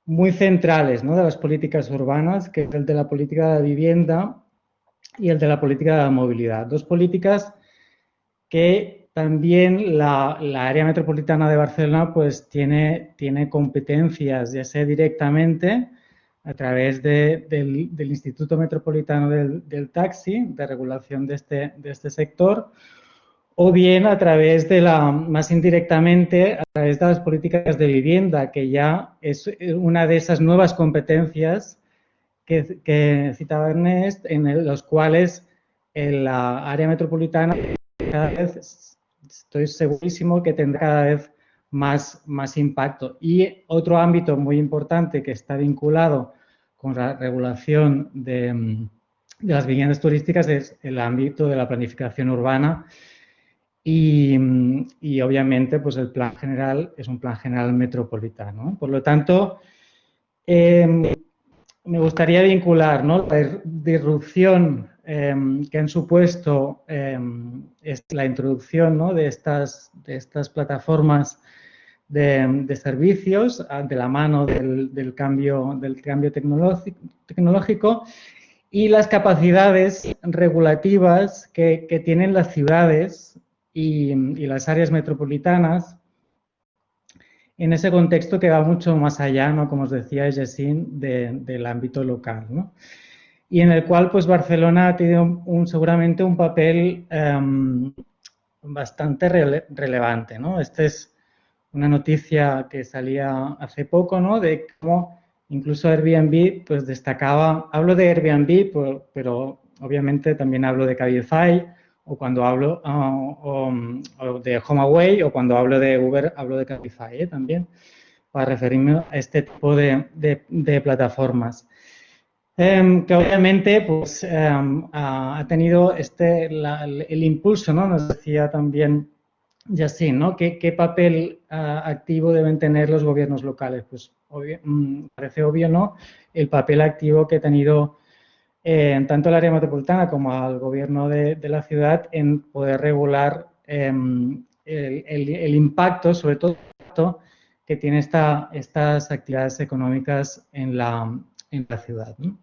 muy centrales, ¿no? de las políticas urbanas, que es el de la política de la vivienda y el de la política de la movilidad. Dos políticas que también la área metropolitana de Barcelona pues tiene competencias, ya sea directamente a través del Instituto Metropolitano del Taxi, de regulación de este sector, o bien a través más indirectamente, a través de las políticas de vivienda, que ya es una de esas nuevas competencias que citaba Ernest, en los cuales la área metropolitana cada vez, estoy segurísimo que tendrá cada vez más impacto. Y otro ámbito muy importante que está vinculado con la regulación de las viviendas turísticas es el ámbito de la planificación urbana. Y obviamente pues el plan general es un plan general metropolitano. Por lo tanto, me gustaría vincular, ¿no? La disrupción que han supuesto es la introducción, ¿no? de estas plataformas de servicios de la mano del cambio tecnológico y las capacidades regulativas que tienen las ciudades y las áreas metropolitanas en ese contexto que va mucho más allá, ¿no? Como os decía Jessín, del ámbito local, ¿no? Y en el cual pues Barcelona ha tenido seguramente un papel bastante relevante, ¿no? Esta es una noticia que salía hace poco, ¿no? De cómo incluso Airbnb pues destacaba, hablo de Airbnb, pero obviamente también hablo de Cabify, o cuando hablo o de HomeAway, o cuando hablo de Uber, hablo de Cabify también, para referirme a este tipo de plataformas. Que obviamente pues, ha tenido el impulso, ¿no? Nos decía también Jacín, ¿no? ¿Qué papel activo deben tener los gobiernos locales? Pues parece obvio, ¿no? El papel activo que ha tenido tanto el área metropolitana como al gobierno de la ciudad en poder regular el impacto, sobre todo, que tiene estas actividades económicas en la ciudad, ¿no?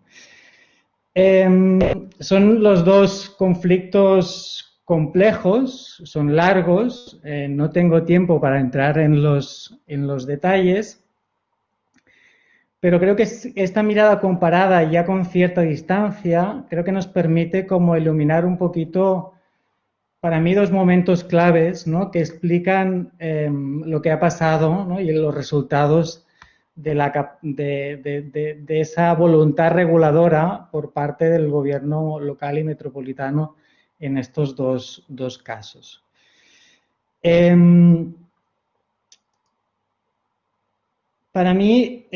Son los dos conflictos complejos, son largos, no tengo tiempo para entrar en los detalles, pero creo que esta mirada comparada ya con cierta distancia, creo que nos permite como iluminar un poquito, para mí, dos momentos claves, ¿no? Que explican lo que ha pasado, ¿no? Y los resultados de esa voluntad reguladora por parte del gobierno local y metropolitano en estos dos casos. Para mí,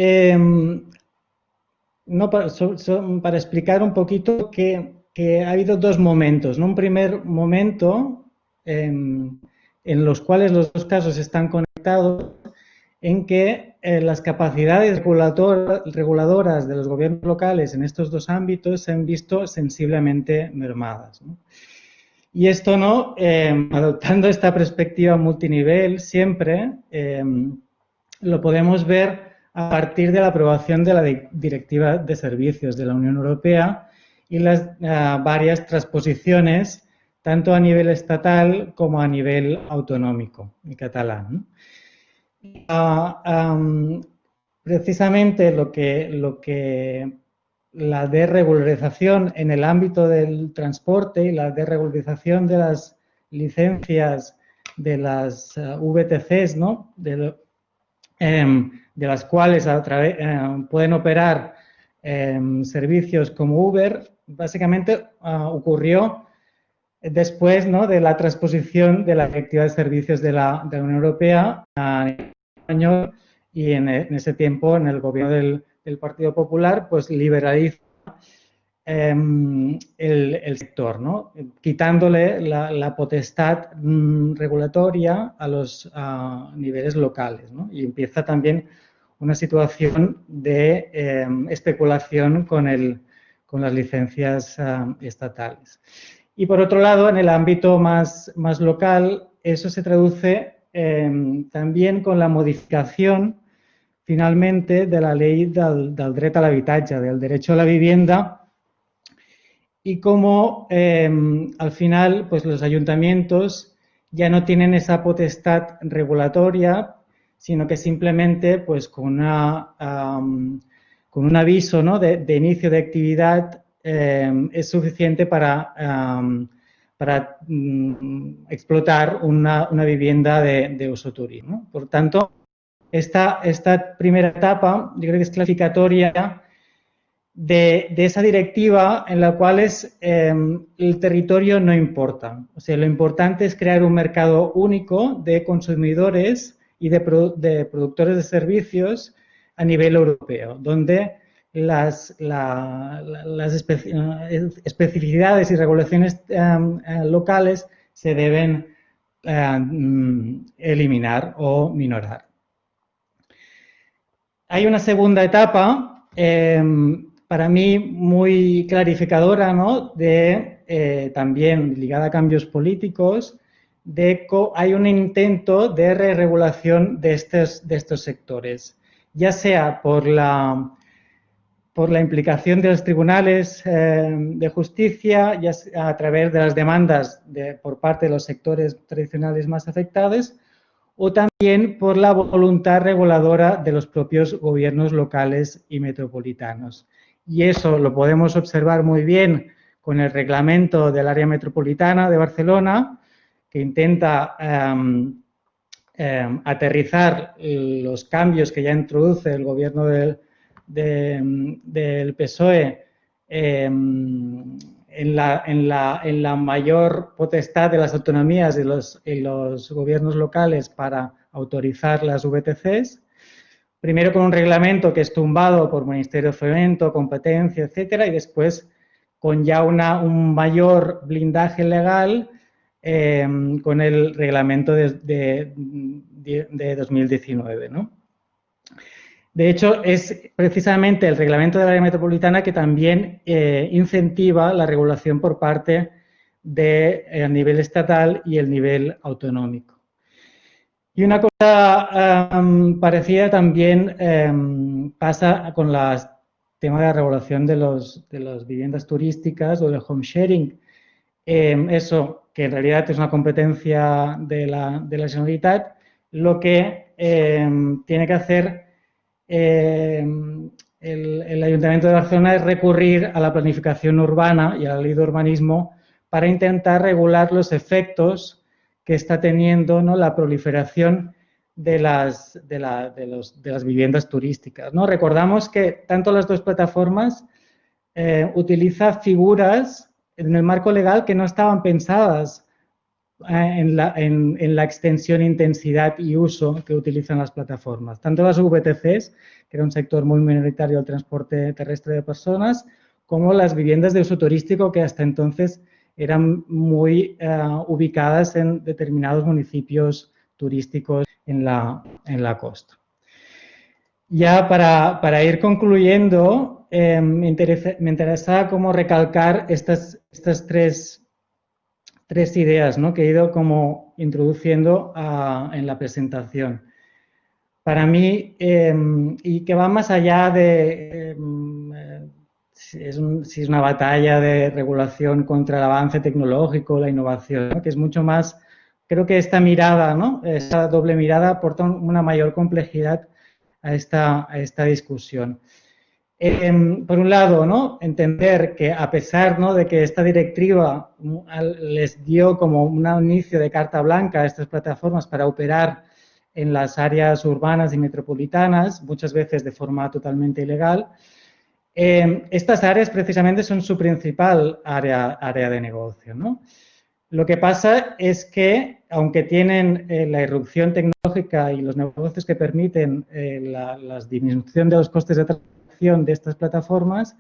para explicar un poquito qué que ha habido dos momentos, ¿no? Un primer momento en los cuales los dos casos están conectados, en que las capacidades reguladoras de los gobiernos locales en estos dos ámbitos se han visto sensiblemente mermadas, ¿no? Y esto, ¿no? Adoptando esta perspectiva multinivel siempre, lo podemos ver a partir de la aprobación de la Directiva de Servicios de la Unión Europea y las varias transposiciones, tanto a nivel estatal como a nivel autonómico y catalán, ¿no? Precisamente lo que la desregularización en el ámbito del transporte y la desregularización de las licencias de las VTCs, ¿no? de las cuales pueden operar servicios como Uber, básicamente ocurrió después, ¿no? de la transposición de la Directiva de Servicios de la Unión Europea a nivel español, y en ese tiempo, en el gobierno del Partido Popular, pues liberaliza el sector, ¿no? Quitándole la potestad regulatoria a los niveles locales, ¿no? Y empieza también una situación de especulación con las licencias estatales. Y por otro lado, en el ámbito más local, eso se traduce también con la modificación finalmente de la ley del dret a l'habitatge, del derecho a la vivienda, y cómo al final pues los ayuntamientos ya no tienen esa potestad regulatoria, sino que simplemente pues con un aviso, ¿no? de inicio de actividad es suficiente para explotar una vivienda de uso turismo. Por tanto, esta primera etapa yo creo que es clasificatoria de esa directiva en la cual el territorio no importa. O sea, lo importante es crear un mercado único de consumidores y de productores de servicios a nivel europeo, donde las especificidades y regulaciones locales se deben eliminar o minorar. Hay una segunda etapa, para mí muy clarificadora, ¿no? También ligada a cambios políticos, hay un intento de re-regulación de estos sectores, ya sea por la implicación de los tribunales de justicia, ya sea a través de las demandas por parte de los sectores tradicionales más afectados, o también por la voluntad reguladora de los propios gobiernos locales y metropolitanos. Y eso lo podemos observar muy bien con el reglamento del área metropolitana de Barcelona, que intenta aterrizar los cambios que ya introduce el gobierno del PSOE en la mayor potestad de las autonomías y los gobiernos locales para autorizar las VTCs. Primero con un reglamento que es tumbado por Ministerio de Fomento, Competencia, etcétera, y después con ya un mayor blindaje legal con el reglamento de 2019, ¿no? De hecho, es precisamente el reglamento del área metropolitana que también incentiva la regulación por parte del nivel estatal y el nivel autonómico. Y una cosa parecida también pasa con el tema de la regulación de las viviendas turísticas o del home sharing. Eso, que en realidad es una competencia de la Generalitat, lo que tiene que hacer el Ayuntamiento de Barcelona es recurrir a la planificación urbana y a la ley de urbanismo para intentar regular los efectos que está teniendo, ¿no? la proliferación de las viviendas turísticas, ¿no? Recordamos que tanto las dos plataformas utilizan figuras en el marco legal que no estaban pensadas en la extensión, intensidad y uso que utilizan las plataformas. Tanto las VTCs, que era un sector muy minoritario del transporte terrestre de personas, como las viviendas de uso turístico que hasta entonces eran muy ubicadas en determinados municipios turísticos en la costa. Ya para ir concluyendo, me interesa como recalcar estas tres ideas, ¿no?, que he ido como introduciendo en la presentación. Para mí, y que va más allá de si es una batalla de regulación contra el avance tecnológico, la innovación, ¿no?, que es mucho más, creo que esta mirada, ¿no?, esta doble mirada aporta una mayor complejidad a esta discusión. Por un lado, ¿no?, entender que a pesar, ¿no?, de que esta directiva les dio como un inicio de carta blanca a estas plataformas para operar en las áreas urbanas y metropolitanas, muchas veces de forma totalmente ilegal, estas áreas precisamente son su principal área de negocio, ¿no? Lo que pasa es que, aunque tienen la irrupción tecnológica y los negocios que permiten la disminución de los costes de transacción de estas plataformas,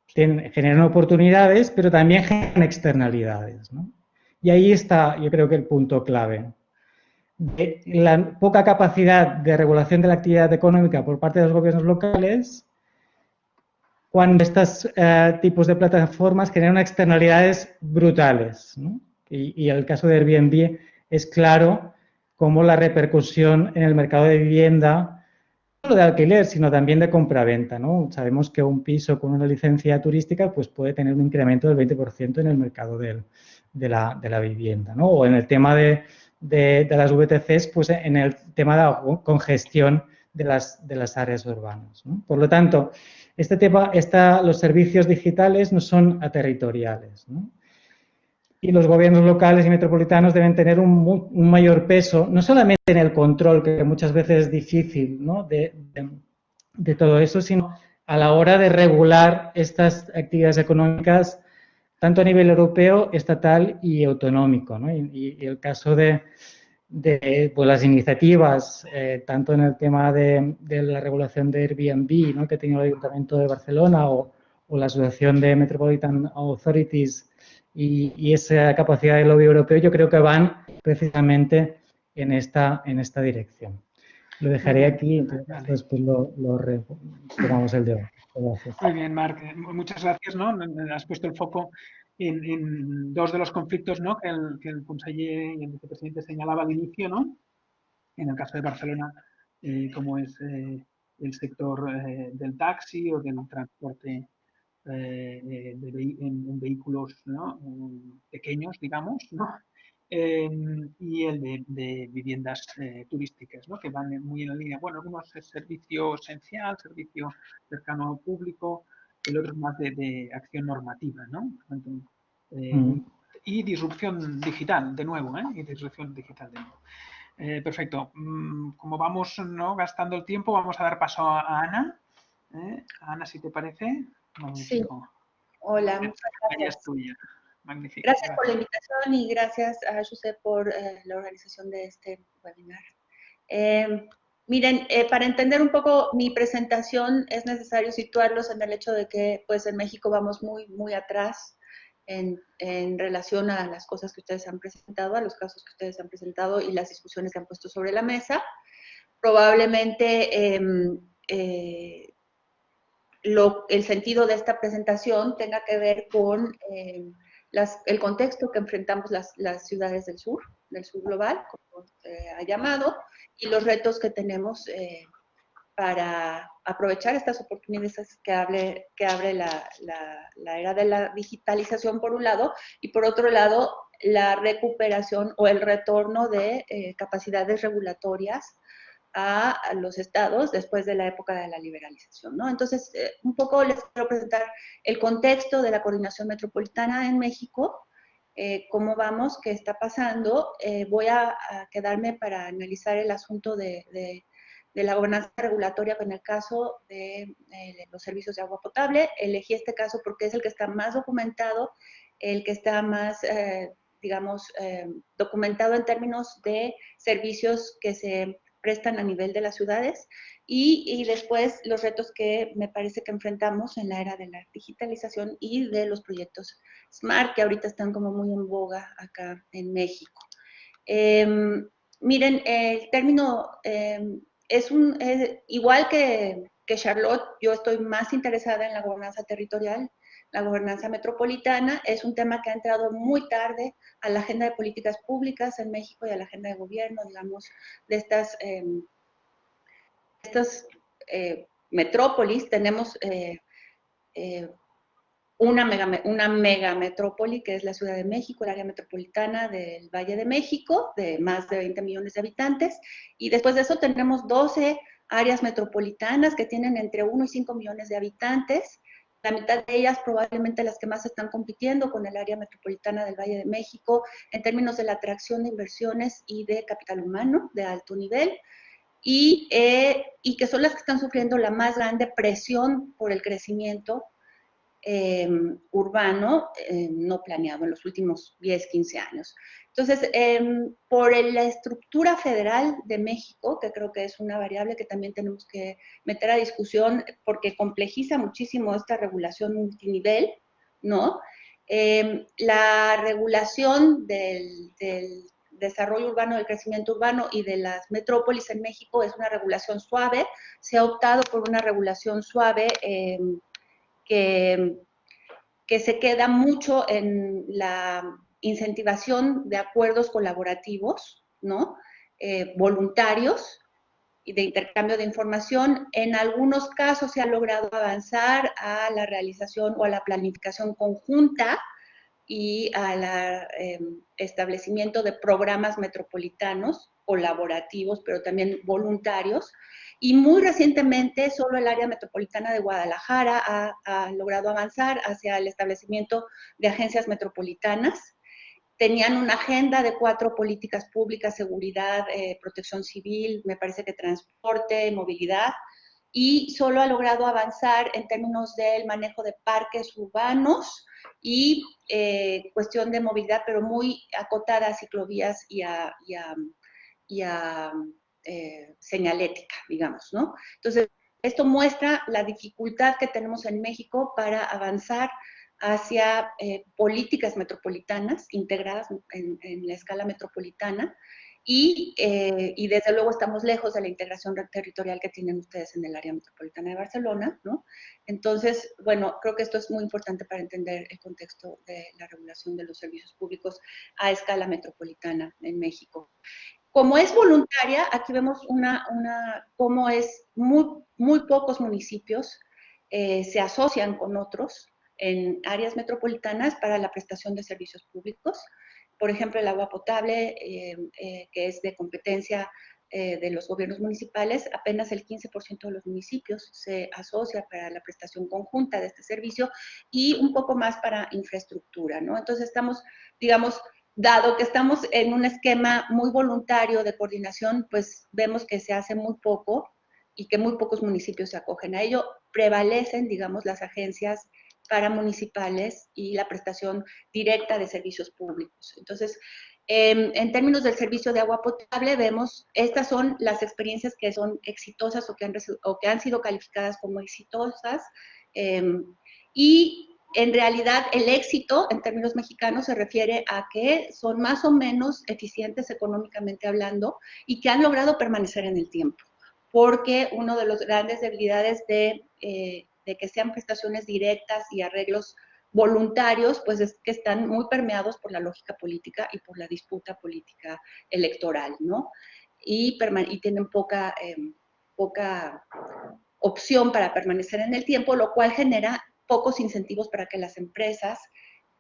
generan oportunidades, pero también generan externalidades, ¿no? Y ahí está, yo creo que el punto clave. La poca capacidad de regulación de la actividad económica por parte de los gobiernos locales, cuando estos tipos de plataformas generan externalidades brutales, ¿no? Y el caso de Airbnb es claro cómo la repercusión en el mercado de vivienda, no solo de alquiler, sino también de compraventa, ¿no? Sabemos que un piso con una licencia turística pues, puede tener un incremento del 20% en el mercado de la vivienda, ¿no? O en el tema de las VTCs, pues en el tema de la congestión de las áreas urbanas, ¿no? Por lo tanto, los servicios digitales no son aterritoriales, ¿no? Y los gobiernos locales y metropolitanos deben tener un mayor peso, no solamente en el control, que muchas veces es difícil, ¿no?, de todo eso, sino a la hora de regular estas actividades económicas, tanto a nivel europeo, estatal y autonómico, ¿no? Y el caso de pues, las iniciativas, tanto en el tema de la regulación de Airbnb, ¿no?, que ha tenido el Ayuntamiento de Barcelona o la Asociación de Metropolitan Authorities y esa capacidad del lobby europeo, yo creo que van precisamente en esta dirección. Lo dejaré aquí, entonces después tomamos el debate. Gracias. Muy bien, Marc. Muchas gracias, ¿no? Has puesto el foco en dos de los conflictos, ¿no?, que el conseller y el vicepresidente señalaba al inicio, ¿no? En el caso de Barcelona, como es el sector del taxi o del transporte en vehículos, ¿no?, pequeños, digamos, ¿no? Y el de viviendas turísticas, ¿no?, que van muy en la línea. Bueno, algunos es servicio esencial, servicio cercano al público, el otro es más de acción normativa, ¿no? Y disrupción digital, de nuevo, ¿eh? Y disrupción digital, de nuevo. Perfecto. Como vamos, ¿no?, gastando el tiempo, vamos a dar paso a Ana. Ana, si te parece. Magnífico. Sí. Hola, muchas gracias. Es tuya. Magnífico. Gracias por la invitación y gracias a José por la organización de este webinar. Miren, para entender un poco mi presentación es necesario situarlos en el hecho de que pues en México vamos muy atrás en relación a las cosas que ustedes han presentado, a los casos que ustedes han presentado y las discusiones que han puesto sobre la mesa. Probablemente el sentido de esta presentación tenga que ver con el contexto que enfrentamos las ciudades del sur global, como se ha llamado, y los retos que tenemos para aprovechar estas oportunidades que abre la era de la digitalización por un lado, y por otro lado la recuperación o el retorno de capacidades regulatorias a los estados después de la época de la liberalización, ¿no? Entonces, un poco les quiero presentar el contexto de la coordinación metropolitana en México, cómo vamos, qué está pasando. Voy a quedarme para analizar el asunto de la gobernanza regulatoria con el caso de los servicios de agua potable. Elegí este caso porque es el que está más documentado, el que está más, digamos, documentado en términos de servicios que se prestan a nivel de las ciudades y después los retos que me parece que enfrentamos en la era de la digitalización y de los proyectos SMART, que ahorita están como muy en boga acá en México. Miren, el término igual que Charlotte, yo estoy más interesada en la gobernanza territorial. La gobernanza metropolitana es un tema que ha entrado muy tarde a la agenda de políticas públicas en México y a la agenda de gobierno, digamos, de estas metrópolis. Tenemos una mega metrópoli, que es la Ciudad de México, el área metropolitana del Valle de México, de más de 20 millones de habitantes, y después de eso tenemos 12 áreas metropolitanas que tienen entre 1 y 5 millones de habitantes. La mitad de ellas probablemente las que más están compitiendo con el área metropolitana del Valle de México en términos de la atracción de inversiones y de capital humano de alto nivel, y que son las que están sufriendo la más grande presión por el crecimiento urbano no planeado en los últimos 10, 15 años. Entonces, por la estructura federal de México, que creo que es una variable que también tenemos que meter a discusión porque complejiza muchísimo esta regulación multinivel, ¿no? La regulación del desarrollo urbano, del crecimiento urbano y de las metrópolis en México es una regulación suave. Se ha optado por una regulación suave que se queda mucho en la incentivación de acuerdos colaborativos, ¿no? Voluntarios y de intercambio de información. En algunos casos se ha logrado avanzar a la realización o a la planificación conjunta y al establecimiento de programas metropolitanos colaborativos, pero también voluntarios. Y muy recientemente, solo el área metropolitana de Guadalajara ha logrado avanzar hacia el establecimiento de agencias metropolitanas. Tenían una agenda de 4 políticas públicas: seguridad, protección civil, me parece que transporte, movilidad, y solo ha logrado avanzar en términos del manejo de parques urbanos y cuestión de movilidad, pero muy acotada a ciclovías y a señalética, digamos, ¿no? Entonces, esto muestra la dificultad que tenemos en México para avanzar hacia políticas metropolitanas integradas en la escala metropolitana, y desde luego estamos lejos de la integración territorial que tienen ustedes en el área metropolitana de Barcelona, ¿no? Entonces, bueno, creo que esto es muy importante para entender el contexto de la regulación de los servicios públicos a escala metropolitana en México. Como es voluntaria, aquí vemos cómo es muy pocos municipios se asocian con otros en áreas metropolitanas para la prestación de servicios públicos. Por ejemplo, el agua potable, que es de competencia de los gobiernos municipales, apenas el 15% de los municipios se asocia para la prestación conjunta de este servicio, y un poco más para infraestructura, ¿no? Entonces estamos, digamos, dado que estamos en un esquema muy voluntario de coordinación, pues vemos que se hace muy poco y que muy pocos municipios se acogen a ello. Prevalecen, digamos, las agencias paramunicipales y la prestación directa de servicios públicos. Entonces, en términos del servicio de agua potable, vemos, estas son las experiencias que son exitosas o que han sido calificadas como exitosas, y en realidad el éxito en términos mexicanos se refiere a que son más o menos eficientes económicamente hablando y que han logrado permanecer en el tiempo, porque una de las grandes debilidades de que sean prestaciones directas y arreglos voluntarios, pues es que están muy permeados por la lógica política y por la disputa política electoral, ¿no? Y tienen poca opción para permanecer en el tiempo, lo cual genera pocos incentivos para que las empresas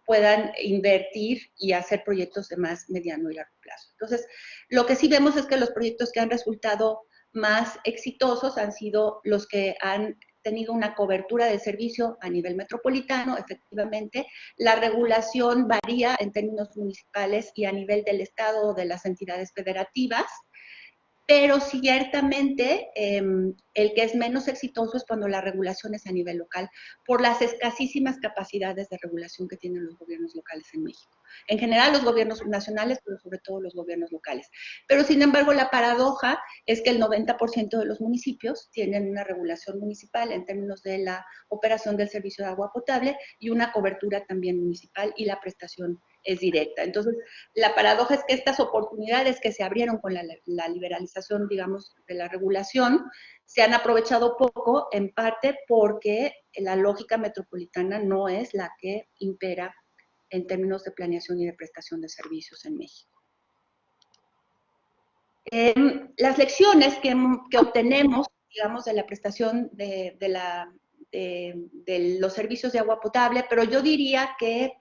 puedan invertir y hacer proyectos de más mediano y largo plazo. Entonces, lo que sí vemos es que los proyectos que han resultado más exitosos han sido los que han tenido una cobertura de servicio a nivel metropolitano. Efectivamente, la regulación varía en términos municipales y a nivel del Estado o de las entidades federativas, pero ciertamente el que es menos exitoso es cuando la regulación es a nivel local, por las escasísimas capacidades de regulación que tienen los gobiernos locales en México. En general los gobiernos nacionales, pero sobre todo los gobiernos locales. Pero sin embargo la paradoja es que el 90% de los municipios tienen una regulación municipal en términos de la operación del servicio de agua potable y una cobertura también municipal y la prestación es directa. Entonces, la paradoja es que estas oportunidades que se abrieron con la liberalización, digamos, de la regulación, se han aprovechado poco, en parte porque la lógica metropolitana no es la que impera en términos de planeación y de prestación de servicios en México. Las lecciones que obtenemos, digamos, de la prestación de los servicios de agua potable, pero yo diría que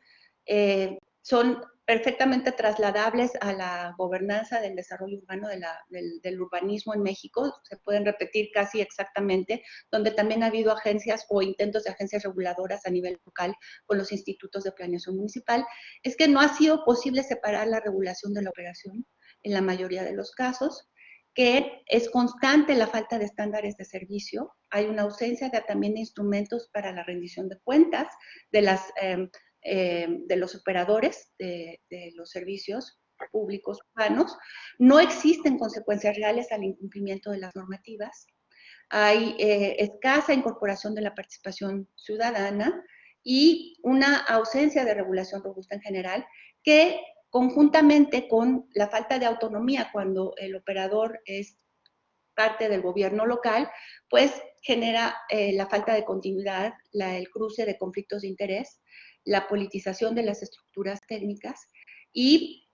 son perfectamente trasladables a la gobernanza del desarrollo urbano, del urbanismo en México, se pueden repetir casi exactamente, donde también ha habido agencias o intentos de agencias reguladoras a nivel local con los institutos de planeación municipal, es que no ha sido posible separar la regulación de la operación en la mayoría de los casos, que es constante la falta de estándares de servicio, hay una ausencia también de instrumentos para la rendición de cuentas de los operadores de los servicios públicos urbanos, no existen consecuencias reales al incumplimiento de las normativas, hay escasa incorporación de la participación ciudadana y una ausencia de regulación robusta en general que conjuntamente con la falta de autonomía cuando el operador es parte del gobierno local, pues genera la falta de continuidad, el cruce de conflictos de interés, la politización de las estructuras técnicas y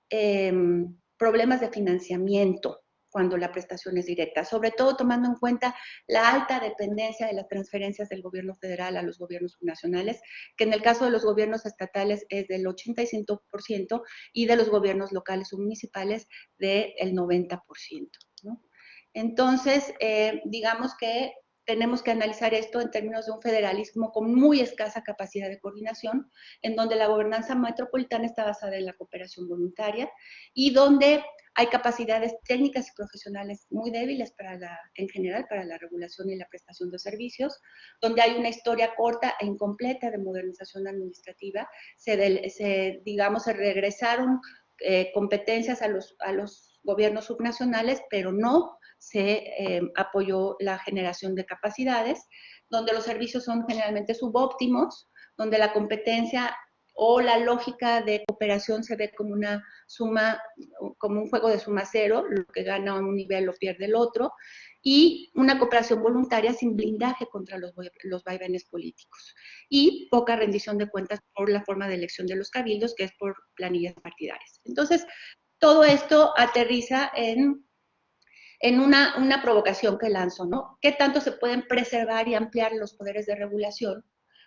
problemas de financiamiento cuando la prestación es directa, sobre todo tomando en cuenta la alta dependencia de las transferencias del gobierno federal a los gobiernos subnacionales, que en el caso de los gobiernos estatales es del 85% y de los gobiernos locales o municipales del 90%, ¿no? Entonces, digamos que tenemos que analizar esto en términos de un federalismo con muy escasa capacidad de coordinación, en donde la gobernanza metropolitana está basada en la cooperación voluntaria y donde hay capacidades técnicas y profesionales muy débiles en general para la regulación y la prestación de servicios, donde hay una historia corta e incompleta de modernización administrativa, se regresaron competencias a los gobiernos subnacionales, pero no se apoyó la generación de capacidades, donde los servicios son generalmente subóptimos, donde la competencia o la lógica de cooperación se ve como una suma, como un juego de suma cero, lo que gana un nivel lo pierde el otro, y una cooperación voluntaria sin blindaje contra los vaivenes políticos, y poca rendición de cuentas por la forma de elección de los cabildos, que es por planillas partidarias. Entonces, todo esto aterriza en una provocación que lanzo, ¿no? ¿Qué tanto se pueden preservar y ampliar los poderes de regulación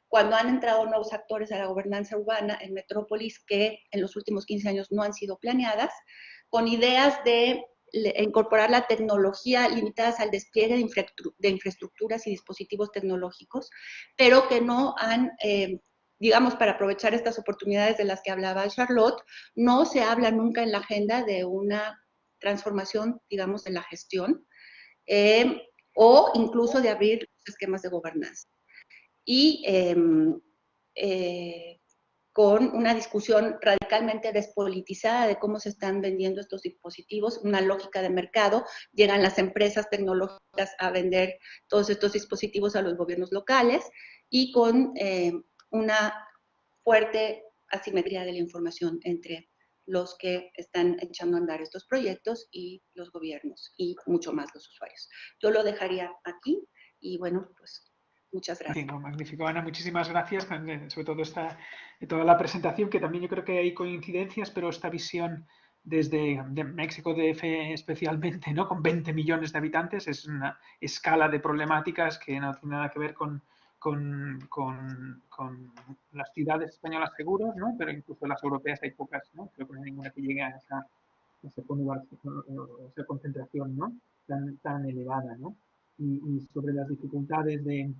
cuando han entrado nuevos actores a la gobernanza urbana en metrópolis que en los últimos 15 años no han sido planeadas, con ideas de incorporar la tecnología limitadas al despliegue de infraestructuras y dispositivos tecnológicos, pero que no han, digamos, para aprovechar estas oportunidades de las que hablaba Charlotte, no se habla nunca en la agenda de una transformación, digamos, de la gestión, o incluso de abrir los esquemas de gobernanza. Y con una discusión radicalmente despolitizada de cómo se están vendiendo estos dispositivos, una lógica de mercado, llegan las empresas tecnológicas a vender todos estos dispositivos a los gobiernos locales y con una fuerte asimetría de la información entre los que están echando a andar estos proyectos y los gobiernos y mucho más los usuarios. Yo lo dejaría aquí y bueno, pues muchas gracias. Sí, magnífico, Ana, muchísimas gracias, sobre todo toda la presentación, que también yo creo que hay coincidencias, pero esta visión desde México DF especialmente, ¿no? Con 20 millones de habitantes, es una escala de problemáticas que no tiene nada que ver con las ciudades españolas seguras, ¿no? Pero incluso las europeas hay pocas, ¿no? Creo que no hay ninguna que llegue a esa concentración, ¿no? tan elevada, ¿no? Y sobre las dificultades de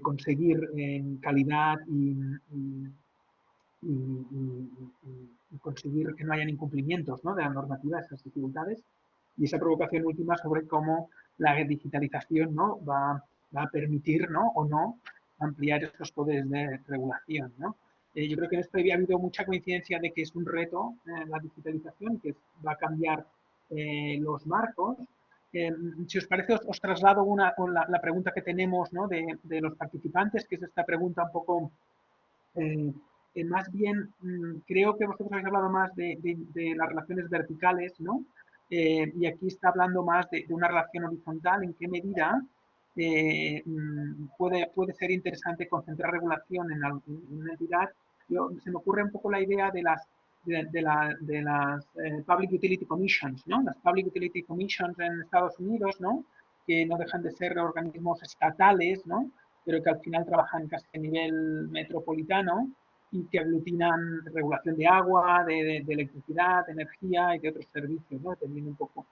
conseguir calidad y conseguir que no hayan incumplimientos, ¿no? de la normativa, esas dificultades. Y esa provocación última sobre cómo la digitalización, ¿no? va a permitir, ¿no? O no ampliar estos poderes de regulación, ¿no? Yo creo que en esto había habido mucha coincidencia de que es un reto la digitalización, que va a cambiar los marcos. Si os parece, os traslado la pregunta que tenemos, ¿no? de los participantes, que es esta pregunta un poco más bien, creo que vosotros habéis hablado más de las relaciones verticales, ¿no? Y aquí está hablando más de una relación horizontal. ¿En qué medida puede ser interesante concentrar regulación en una entidad? Se me ocurre un poco la idea de las Public Utility Commissions, ¿no? Las Public Utility Commissions en Estados Unidos, ¿no? Que no dejan de ser organismos estatales, ¿no? Pero que al final trabajan casi a nivel metropolitano y que aglutinan regulación de agua, de electricidad, de energía y de otros servicios, ¿no? Dependiendo un poco.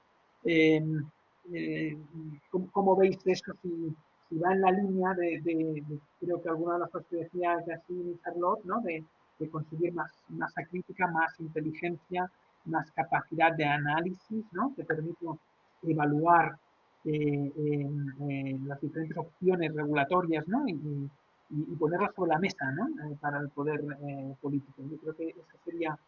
¿Cómo veis eso? Si va en la línea creo que alguna de las cosas que decía Yassin y Charlotte, ¿no? De conseguir más masa crítica, más inteligencia, más capacidad de análisis, ¿no? Que permite evaluar las diferentes opciones regulatorias, ¿no? Y ponerlas sobre la mesa, ¿no? Para el poder político. Yo creo que esa sería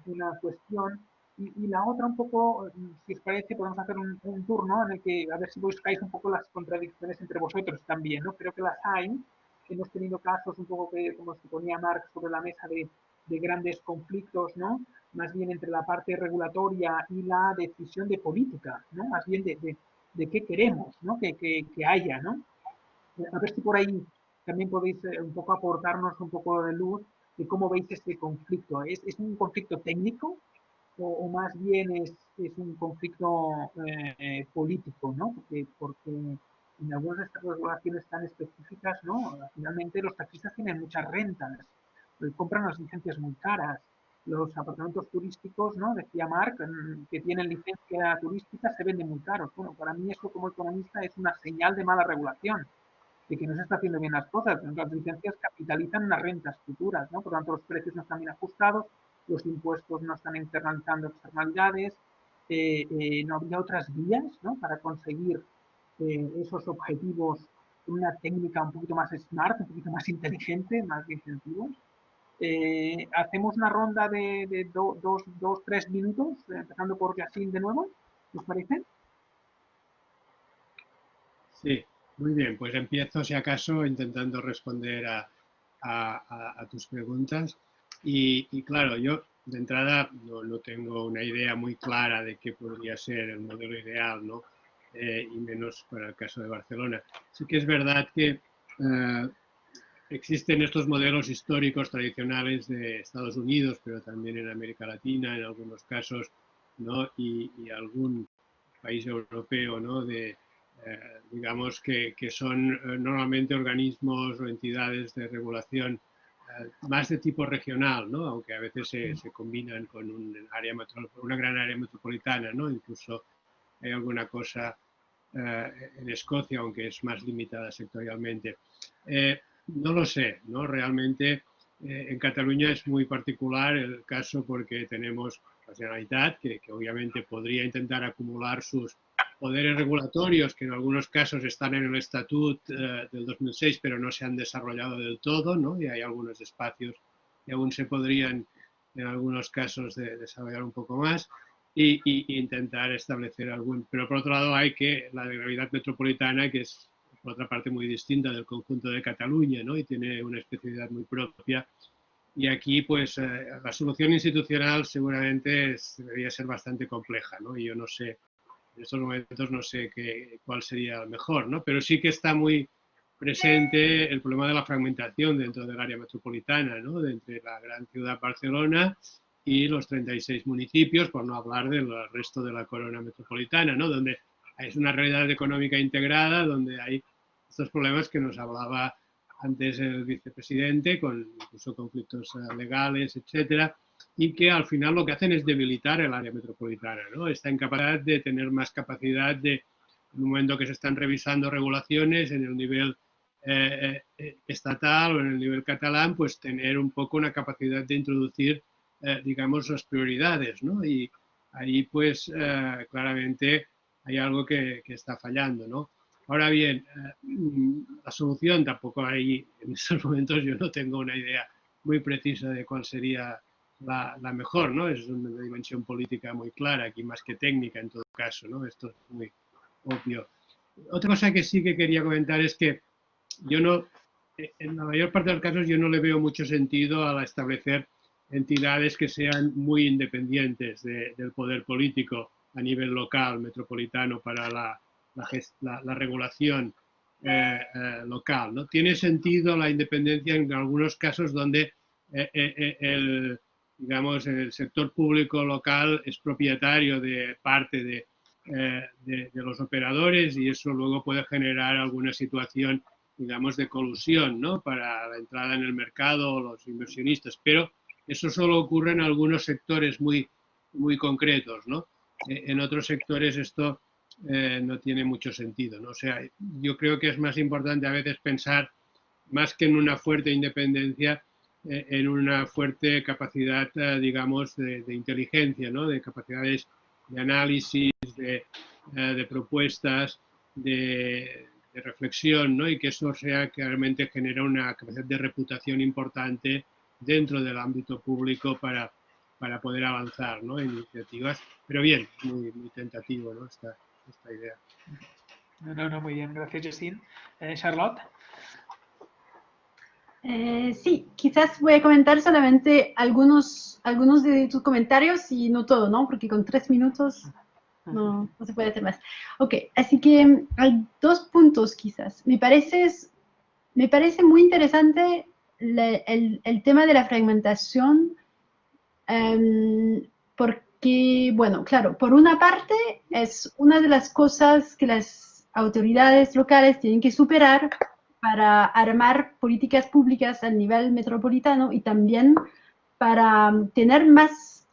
una cuestión. Y la otra un poco, si os parece, podemos hacer un turno en el que a ver si buscáis un poco las contradicciones entre vosotros también, ¿no? Creo que las hay. Hemos tenido casos un poco que, como se ponía Marx sobre la mesa, de grandes conflictos, ¿no? Más bien entre la parte regulatoria y la decisión de política, ¿no? Más bien de qué queremos, ¿no? Que haya, ¿no? A ver si por ahí también podéis un poco aportarnos un poco de luz de cómo veis este conflicto. ¿Es un conflicto técnico o más bien es un conflicto político, ¿no? Porque en algunas de estas regulaciones tan específicas, ¿no? Finalmente los taxistas tienen muchas rentas, compran las licencias muy caras. Los apartamentos turísticos, ¿no? Decía Marc, que tienen licencia turística se venden muy caros. Bueno, para mí eso como economista es una señal de mala regulación, de que no se está haciendo bien las cosas. Las licencias capitalizan unas rentas futuras, ¿no? Por lo tanto, los precios no están bien ajustados, los impuestos no están internalizando externalidades, no habría otras vías, ¿no? Para conseguir esos objetivos con una técnica un poquito más smart, un poquito más inteligente, más de incentivos. Hacemos una ronda de dos, 3 minutos, empezando por Yassin de nuevo, ¿os parece? Sí, muy bien, pues empiezo si acaso intentando responder a tus preguntas. Y claro, yo de entrada no tengo una idea muy clara de qué podría ser el modelo ideal, ¿no? Y menos para el caso de Barcelona. Sí que es verdad que existen estos modelos históricos tradicionales de Estados Unidos, pero también en América Latina, en algunos casos, ¿no? Y algún país europeo, ¿no? Digamos que son normalmente organismos o entidades de regulación más de tipo regional, ¿no? Aunque a veces se combinan con una gran área metropolitana, ¿no? Incluso hay alguna cosa en Escocia, aunque es más limitada sectorialmente. No lo sé, ¿no? Realmente en Cataluña es muy particular el caso porque tenemos la Generalitat, que obviamente podría intentar acumular sus poderes regulatorios, que en algunos casos están en el Estatut del 2006, pero no se han desarrollado del todo, ¿no? Y hay algunos espacios que aún se podrían, en algunos casos, desarrollar un poco más. Y intentar establecer algún... Pero por otro lado hay que la realidad metropolitana, que es por otra parte muy distinta del conjunto de Cataluña, ¿no? Y tiene una especialidad muy propia. Y aquí, pues, la solución institucional seguramente debería ser bastante compleja, ¿no? Y yo no sé, en estos momentos no sé cuál sería el mejor, ¿no? Pero sí que está muy presente el problema de la fragmentación dentro del área metropolitana, ¿no? De entre la gran ciudad Barcelona y los 36 municipios, por no hablar del resto de la corona metropolitana, ¿no? Donde es una realidad económica integrada, donde hay estos problemas que nos hablaba antes el vicepresidente, con incluso conflictos legales, etcétera, y que al final lo que hacen es debilitar el área metropolitana, ¿no? Esta incapacidad de tener más capacidad de, en un momento que se están revisando regulaciones en el nivel estatal o en el nivel catalán, pues tener un poco una capacidad de introducir digamos, las prioridades, ¿no? Y ahí, pues, claramente hay algo que está fallando, ¿no? Ahora bien, la solución tampoco hay, en estos momentos yo no tengo una idea muy precisa de cuál sería la mejor, ¿no? Es una dimensión política muy clara, aquí más que técnica en todo caso, ¿no? Esto es muy obvio. Otra cosa que sí que quería comentar es que yo no, en la mayor parte de los casos yo no le veo mucho sentido a establecer entidades que sean muy independientes del poder político a nivel local, metropolitano, para la regulación local, ¿no? Tiene sentido la independencia en algunos casos donde digamos, el sector público local es propietario de parte de los operadores y eso luego puede generar alguna situación, digamos, de colusión, ¿no? Para la entrada en el mercado o los inversionistas, pero eso solo ocurre en algunos sectores muy concretos, ¿no? En otros sectores esto no tiene mucho sentido, ¿no? O sea, yo creo que es más importante a veces pensar, más que en una fuerte independencia, en una fuerte capacidad, digamos, de inteligencia, ¿no? De capacidades de análisis, de propuestas, de reflexión, ¿no? Y que eso sea que realmente genera una capacidad de reputación importante dentro del ámbito público para poder avanzar, ¿no? En iniciativas. Pero bien, muy tentativo, ¿no? Esta idea. No, muy bien, gracias, Jacint. Charlotte. Sí, quizás voy a comentar solamente algunos de tus comentarios y no todo, ¿no? Porque con 3 minutos no se puede hacer más. Ok, así que hay 2 puntos quizás. Me parece muy interesante el tema de la fragmentación, porque, bueno, claro, por una parte es una de las cosas que las autoridades locales tienen que superar para armar políticas públicas a nivel metropolitano y también para tener más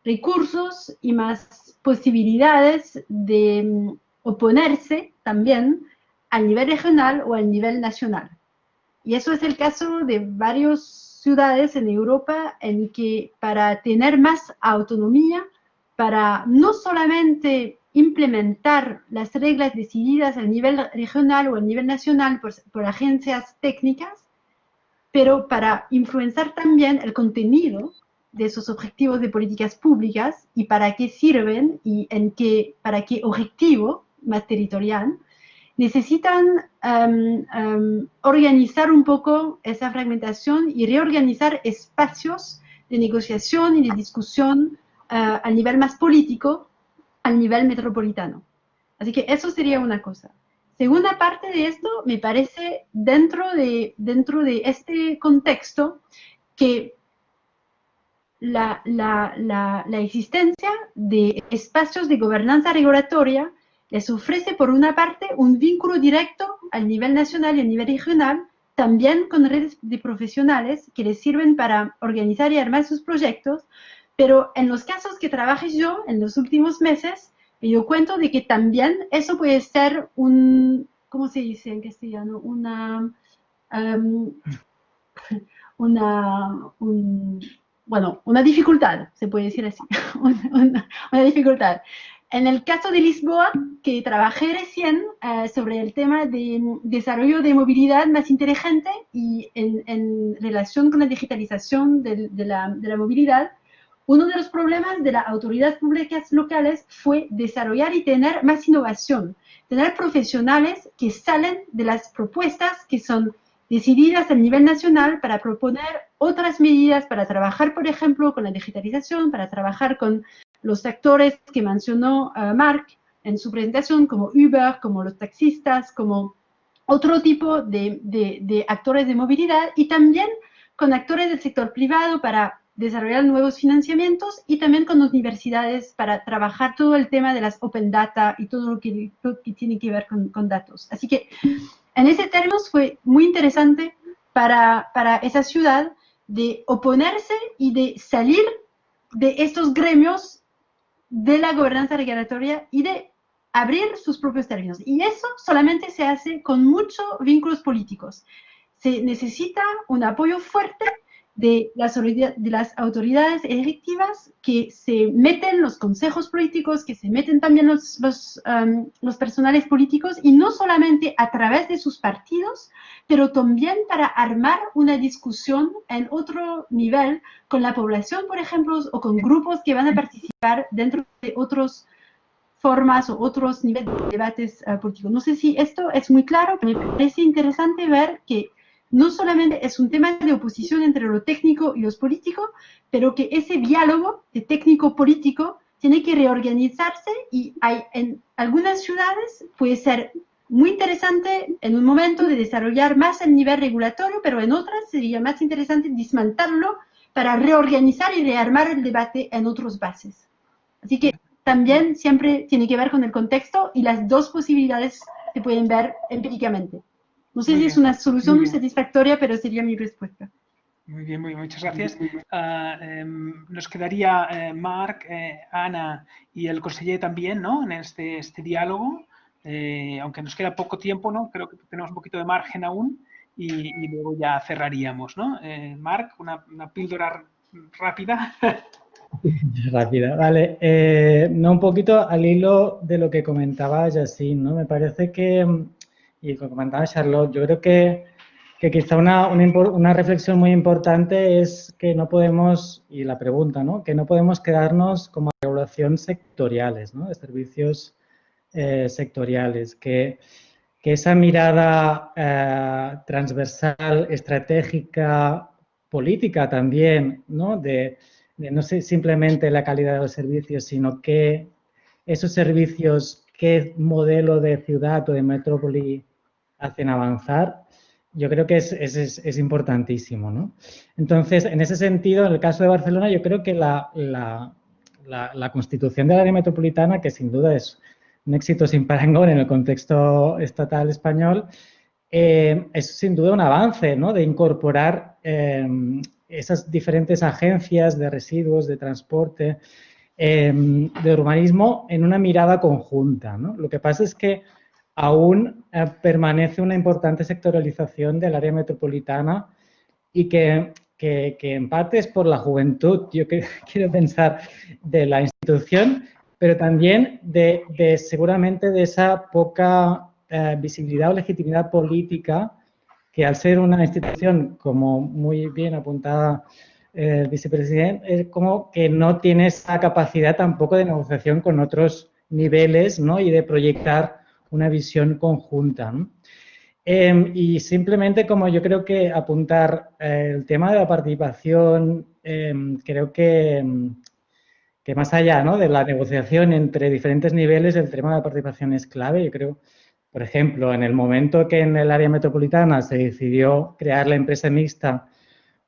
recursos y más posibilidades de oponerse también al nivel regional o al nivel nacional. Y eso es el caso de varias ciudades en Europa en que para tener más autonomía, para no solamente implementar las reglas decididas a nivel regional o a nivel nacional por agencias técnicas, pero para influenciar también el contenido de esos objetivos de políticas públicas y para qué sirven y para qué objetivo más territorial, necesitan organizar un poco esa fragmentación y reorganizar espacios de negociación y de discusión a nivel más político, al nivel metropolitano. Así que eso sería una cosa. Segunda parte de esto, me parece dentro de este contexto que la existencia de espacios de gobernanza regulatoria les ofrece por una parte un vínculo directo al nivel nacional y al nivel regional, también con redes de profesionales que les sirven para organizar y armar sus proyectos, pero en los casos que trabajé yo en los últimos meses, me doy cuenta de que también eso puede ser ¿cómo se dice en castellano? Una dificultad, se puede decir así, una dificultad. En el caso de Lisboa, que trabajé recién sobre el tema de desarrollo de movilidad más inteligente y en relación con la digitalización de la movilidad, uno de los problemas de las autoridades públicas locales fue desarrollar y tener más innovación, tener profesionales que salen de las propuestas que son decididas a nivel nacional para proponer otras medidas, para trabajar, por ejemplo, con la digitalización, para trabajar con los actores que mencionó Marc en su presentación, como Uber, como los taxistas, como otro tipo de actores de movilidad, y también con actores del sector privado para desarrollar nuevos financiamientos, y también con universidades para trabajar todo el tema de las open data y todo lo que tiene que ver con datos. Así que en ese términos fue muy interesante para esa ciudad de oponerse y de salir de estos gremios de la gobernanza regulatoria y de abrir sus propios términos. Y eso solamente se hace con muchos vínculos políticos. Se necesita un apoyo fuerte de las autoridades electivas que se meten, los consejos políticos, que se meten también los personales políticos, y no solamente a través de sus partidos, pero también para armar una discusión en otro nivel con la población, por ejemplo, o con grupos que van a participar dentro de otras formas o otros niveles de debates políticos. No sé si esto es muy claro, pero me parece interesante ver que no solamente es un tema de oposición entre lo técnico y los políticos, pero que ese diálogo de técnico-político tiene que reorganizarse, y hay en algunas ciudades puede ser muy interesante en un momento de desarrollar más el nivel regulatorio, pero en otras sería más interesante desmantelarlo para reorganizar y rearmar el debate en otras bases. Así que también siempre tiene que ver con el contexto, y las dos posibilidades se pueden ver empíricamente. No sé si es una solución muy satisfactoria, pero sería mi respuesta. Muy bien, muchas gracias. Nos quedaría Marc, Ana y el conseller también, ¿no?, en este diálogo. Aunque nos queda poco tiempo, ¿no?, creo que tenemos un poquito de margen aún, y luego ya cerraríamos, ¿no? Marc, una píldora rápida. Rápida, vale. No, un poquito al hilo de lo que comentaba Yacine, ¿no? Me parece que, y lo que comentaba Charlotte, yo creo que quizá una reflexión muy importante es que no podemos, y la pregunta, ¿no?, que no podemos quedarnos como regulación sectoriales, ¿no?, de servicios sectoriales, que esa mirada transversal, estratégica, política también, ¿no?, de no sé simplemente la calidad de los servicios, sino que esos servicios, qué modelo de ciudad o de metrópoli hacen avanzar, yo creo que es importantísimo, ¿no? Entonces, en ese sentido, en el caso de Barcelona, yo creo que la constitución del área metropolitana, que sin duda es un éxito sin parangón en el contexto estatal español, es sin duda un avance, ¿no?, de incorporar esas diferentes agencias de residuos, de transporte, de urbanismo en una mirada conjunta, ¿no? Lo que pasa es que aún permanece una importante sectorialización del área metropolitana, y que en parte es por la juventud, yo quiero pensar, de la institución, pero también seguramente de esa poca visibilidad o legitimidad política que, al ser una institución, como muy bien apuntada el vicepresidente, es como que no tiene esa capacidad tampoco de negociación con otros niveles, ¿no?, y de proyectar una visión conjunta, ¿no? Y simplemente, como yo creo que apuntar el tema de la participación, creo que más allá, ¿no?, de la negociación entre diferentes niveles, el tema de la participación es clave. Yo creo, por ejemplo, en el momento que en el área metropolitana se decidió crear la empresa mixta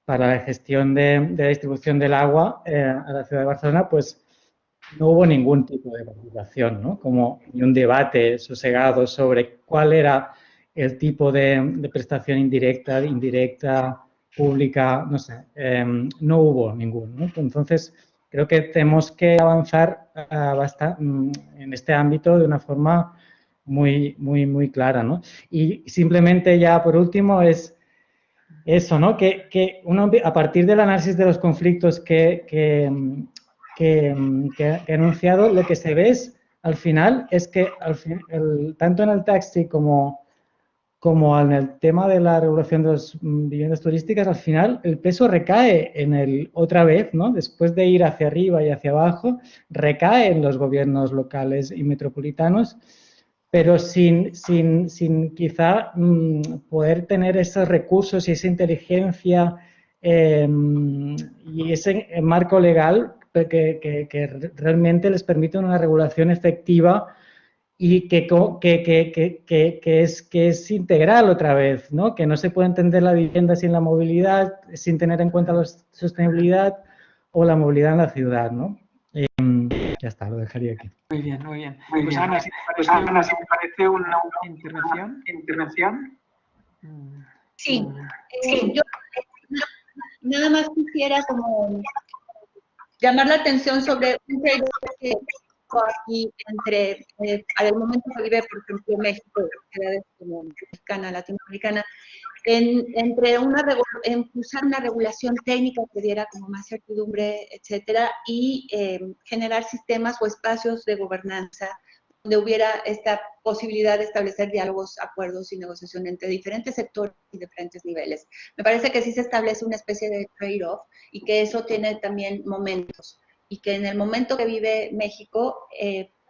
para la gestión de la distribución del agua a la ciudad de Barcelona, pues no hubo ningún tipo de participación, ¿no?, como ni un debate sosegado sobre cuál era el tipo de prestación indirecta, pública, no sé, no hubo ninguno, ¿no? Entonces, creo que tenemos que avanzar en este ámbito de una forma muy clara, ¿no? Y simplemente ya por último es eso, ¿no?, que uno, a partir del análisis de los conflictos que he enunciado, lo que se ve es, al final, es que tanto en el taxi como en el tema de la regulación de las viviendas turísticas, al final el peso recae otra vez, ¿no?, después de ir hacia arriba y hacia abajo, recae en los gobiernos locales y metropolitanos, pero sin quizá poder tener esos recursos y esa inteligencia y ese marco legal que realmente les permite una regulación efectiva y que es integral otra vez, ¿no?, que no se puede entender la vivienda sin la movilidad, sin tener en cuenta la sostenibilidad o la movilidad en la ciudad, ¿no? Ya está, lo dejaría aquí. Muy bien. Pues Ana, si te parece una intervención. Sí, yo nada más quisiera como llamar la atención sobre un trade-off que aquí entre al momento que vive, por ejemplo, México, ciudades como mexicana, latinoamericana, entre impulsar una regulación técnica que diera como más certidumbre, etcétera, y generar sistemas o espacios de gobernanza donde hubiera esta posibilidad de establecer diálogos, acuerdos y negociación entre diferentes sectores y diferentes niveles. Me parece que sí se establece una especie de trade-off y que eso tiene también momentos, y que en el momento que vive México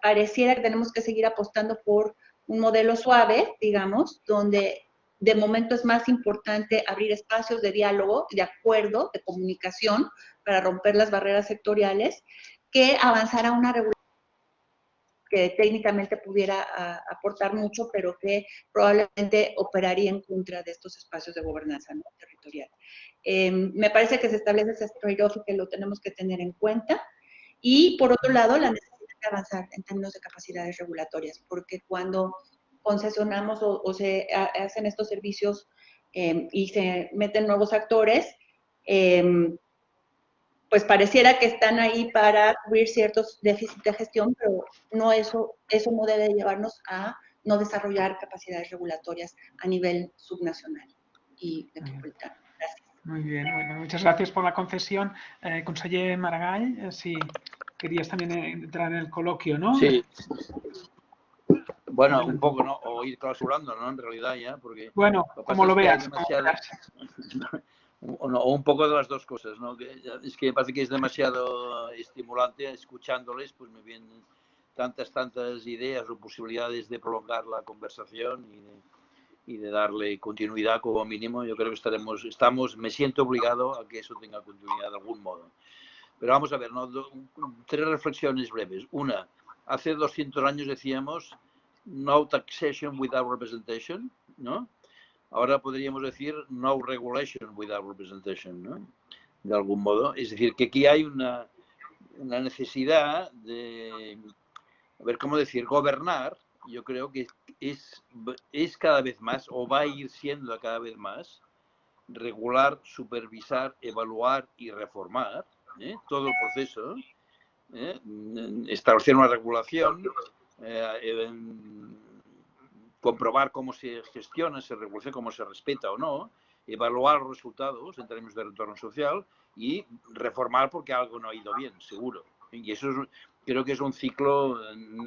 pareciera que tenemos que seguir apostando por un modelo suave, digamos, donde de momento es más importante abrir espacios de diálogo, de acuerdo, de comunicación para romper las barreras sectoriales, que avanzar a una regulación que técnicamente pudiera aportar mucho, pero que probablemente operaría en contra de estos espacios de gobernanza, ¿no?, territorial. Me parece que se establece ese trade-off y que lo tenemos que tener en cuenta. Y por otro lado, la necesidad de avanzar en términos de capacidades regulatorias, porque cuando concesionamos o se hacen estos servicios y se meten nuevos actores, pues pareciera que están ahí para cubrir ciertos déficits de gestión, pero no eso no debe llevarnos a no desarrollar capacidades regulatorias a nivel subnacional y metropolitano. Gracias. Muy bien, bueno, muchas gracias por la concesión. Conseller Maragall, si querías también entrar en el coloquio, ¿no? Sí. Bueno, un poco, ¿no? O ir clausurando, ¿no? En realidad ya, porque... Bueno, como lo veas. O un poco de las dos cosas, ¿no? Es que me parece que es demasiado estimulante escuchándoles, pues me vienen tantas ideas o posibilidades de prolongar la conversación y de darle continuidad como mínimo. Yo creo que me siento obligado a que eso tenga continuidad de algún modo. Pero vamos a ver, ¿no? Tres reflexiones breves. Una, hace 200 años decíamos no taxation without representation, ¿no? Ahora podríamos decir no regulation without representation, ¿no? De algún modo. Es decir, que aquí hay una necesidad de, a ver cómo decir, gobernar. Yo creo que es cada vez más, o va a ir siendo cada vez más, regular, supervisar, evaluar y reformar todo el proceso, establecer una regulación, comprobar cómo se gestiona, se regula, cómo se respeta o no, evaluar los resultados en términos de retorno social y reformar porque algo no ha ido bien, seguro. Y eso creo que es un ciclo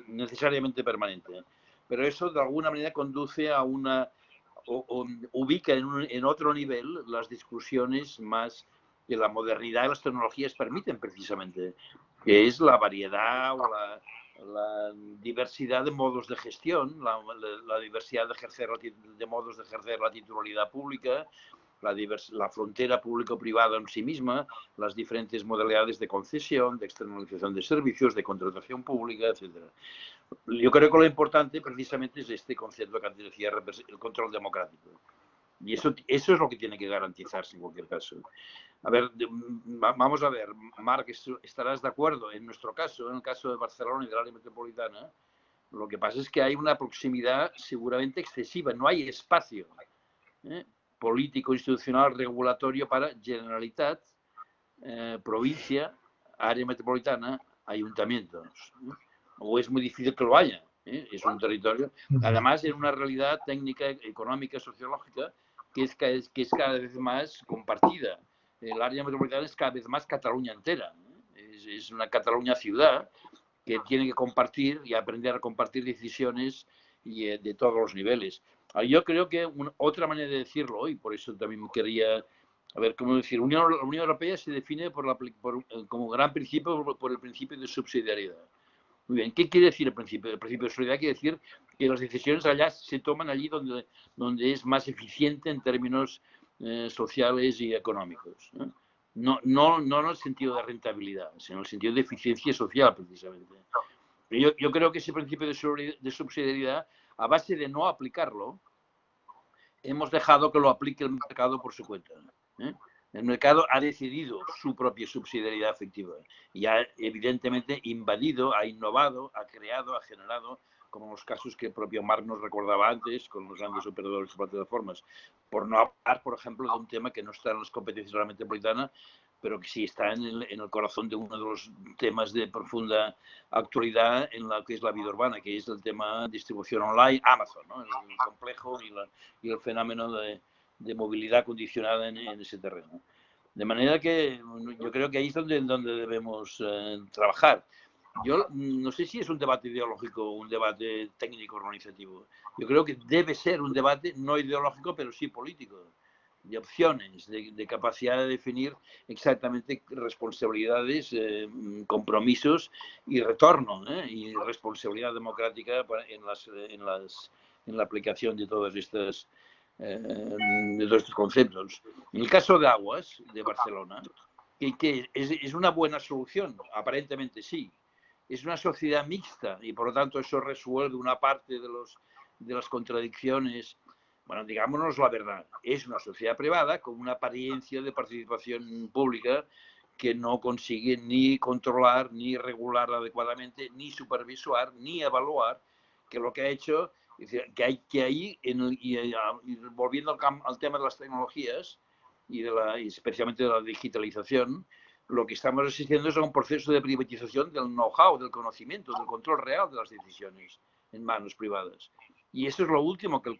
necesariamente permanente. Pero eso de alguna manera conduce a o ubica en otro nivel las discusiones más que la modernidad y las tecnologías permiten precisamente, que es la variedad o la diversidad de modos de gestión, la diversidad de modos de ejercer la titularidad pública, la frontera público-privada en sí misma, las diferentes modalidades de concesión, de externalización de servicios, de contratación pública, etc. Yo creo que lo importante precisamente es este concepto que antes decía, el control democrático. Y eso es lo que tiene que garantizarse en cualquier caso. A ver, vamos a ver, Marc, estarás de acuerdo. En nuestro caso, en el caso de Barcelona y del área metropolitana, lo que pasa es que hay una proximidad seguramente excesiva. No hay espacio político, institucional, regulatorio para Generalitat, provincia, área metropolitana, ayuntamientos. O es muy difícil que lo haya. Es un territorio, además, en una realidad técnica, económica, sociológica, que es cada vez más compartida. El área metropolitana es cada vez más Cataluña entera. Es una Cataluña ciudad que tiene que compartir y aprender a compartir decisiones de todos los niveles. Yo creo que otra manera de decirlo, y por eso también quería, a ver, ¿cómo decir? La Unión Europea se define como gran principio por el principio de subsidiariedad. Muy bien, ¿qué quiere decir el principio? El principio de solidaridad quiere decir que las decisiones allá se toman allí donde es más eficiente en términos sociales y económicos. No en el sentido de rentabilidad, sino en el sentido de eficiencia social, precisamente. Yo creo que ese principio de subsidiariedad, a base de no aplicarlo, hemos dejado que lo aplique el mercado por su cuenta. El mercado ha decidido su propia subsidiariedad efectiva y ha evidentemente invadido, ha innovado, ha creado, ha generado, como en los casos que el propio Marc nos recordaba antes con los grandes operadores y plataformas, por no hablar, por ejemplo, de un tema que no está en las competencias de la metropolitana, pero que sí está en el corazón de uno de los temas de profunda actualidad en la que es la vida urbana, que es el tema de distribución online, Amazon, ¿no? El complejo y el fenómeno de movilidad condicionada en ese terreno. De manera que yo creo que ahí es donde debemos trabajar. Yo no sé si es un debate ideológico o un debate técnico-organizativo. Yo creo que debe ser un debate no ideológico, pero sí político, de opciones, de capacidad de definir exactamente responsabilidades, compromisos y retorno, y responsabilidad democrática en la aplicación de todos estos conceptos. En el caso de Aguas, de Barcelona, que es una buena solución, aparentemente sí. Es una sociedad mixta y por lo tanto eso resuelve una parte de las contradicciones. Bueno, digámonos la verdad, es una sociedad privada con una apariencia de participación pública que no consigue ni controlar, ni regular adecuadamente, ni supervisar, ni evaluar, que lo que ha hecho, que ahí y volviendo al tema de las tecnologías y especialmente de la digitalización, lo que estamos asistiendo es a un proceso de privatización del know-how, del conocimiento, del control real de las decisiones en manos privadas. Y eso es lo último que lo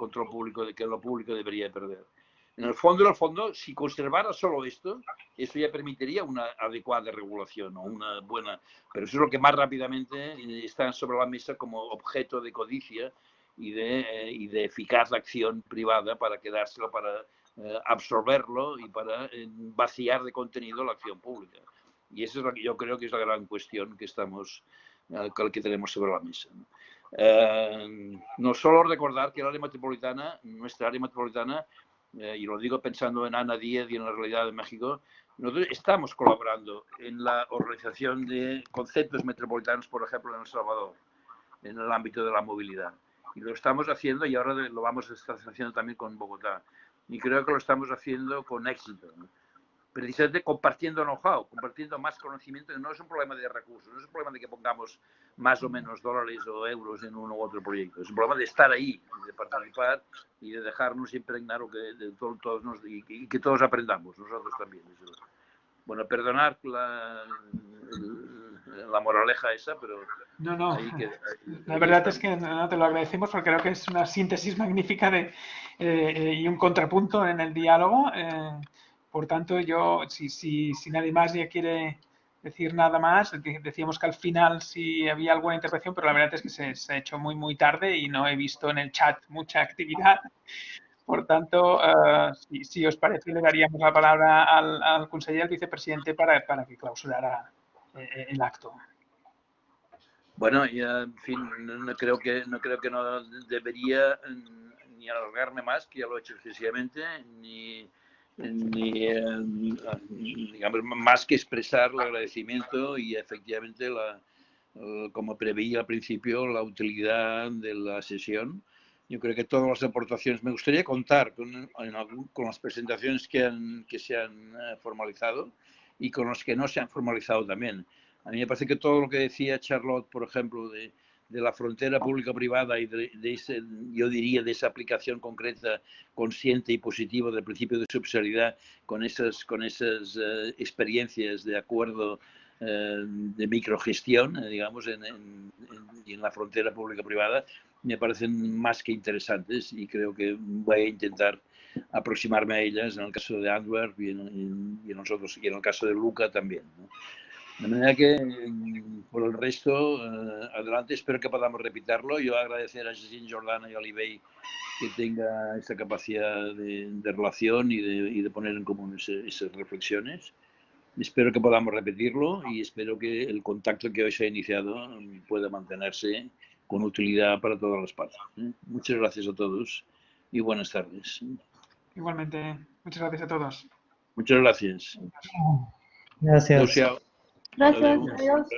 público debería perder. En el fondo, si conservara solo esto, eso ya permitiría una adecuada regulación o una buena. Pero eso es lo que más rápidamente está sobre la mesa como objeto de codicia y de eficaz acción privada para quedárselo, para absorberlo y para vaciar de contenido la acción pública. Y eso es lo que yo creo que es la gran cuestión que que tenemos sobre la mesa. No solo recordar que nuestra área metropolitana, y lo digo pensando en Ana Díez y en la realidad de México, nosotros estamos colaborando en la organización de conceptos metropolitanos, por ejemplo, en El Salvador, en el ámbito de la movilidad. Y lo estamos haciendo y ahora lo vamos a estar haciendo también con Bogotá. Y creo que lo estamos haciendo con éxito, ¿no? Precisamente compartiendo know-how, compartiendo más conocimiento. No es un problema de recursos, no es un problema de que pongamos más o menos dólares o euros en uno u otro proyecto. Es un problema de estar ahí, de participar y de dejarnos impregnar y que todos aprendamos, nosotros también. Bueno, perdonar la moraleja esa, pero... No. La verdad es que no te lo agradecemos porque creo que es una síntesis magnífica y un contrapunto en el diálogo. Por tanto, yo, si nadie más ya quiere decir nada más, decíamos que al final sí había alguna intervención, pero la verdad es que se ha hecho muy tarde y no he visto en el chat mucha actividad. Por tanto, si os parece, le daríamos la palabra al conseller, al vicepresidente, para que clausurara el acto. Bueno, ya, en fin, no creo que no debería ni alargarme más, que ya lo he hecho excesivamente, ni digamos, más que expresar el agradecimiento y efectivamente, como preveía al principio, la utilidad de la sesión. Yo creo que todas las aportaciones, me gustaría contar con las presentaciones que se han formalizado y con las que no se han formalizado también. A mí me parece que todo lo que decía Charlotte, por ejemplo, de la frontera pública-privada y yo diría, de esa aplicación concreta, consciente y positiva del principio de subsidiariedad con esas experiencias de acuerdo de microgestión, digamos, en la frontera pública-privada, me parecen más que interesantes y creo que voy a intentar aproximarme a ellas en el caso de Antwerp y en el caso de Luca también, ¿no? De manera que, por el resto, adelante, espero que podamos repetirlo. Yo agradecer a Jacint Jordana y a Olivey que tenga esta capacidad de relación y de poner en común esas reflexiones. Espero que podamos repetirlo y espero que el contacto que hoy se ha iniciado pueda mantenerse con utilidad para todas las partes. Muchas gracias a todos y buenas tardes. Igualmente, muchas gracias a todos. Muchas gracias. Gracias. Gracias, adiós.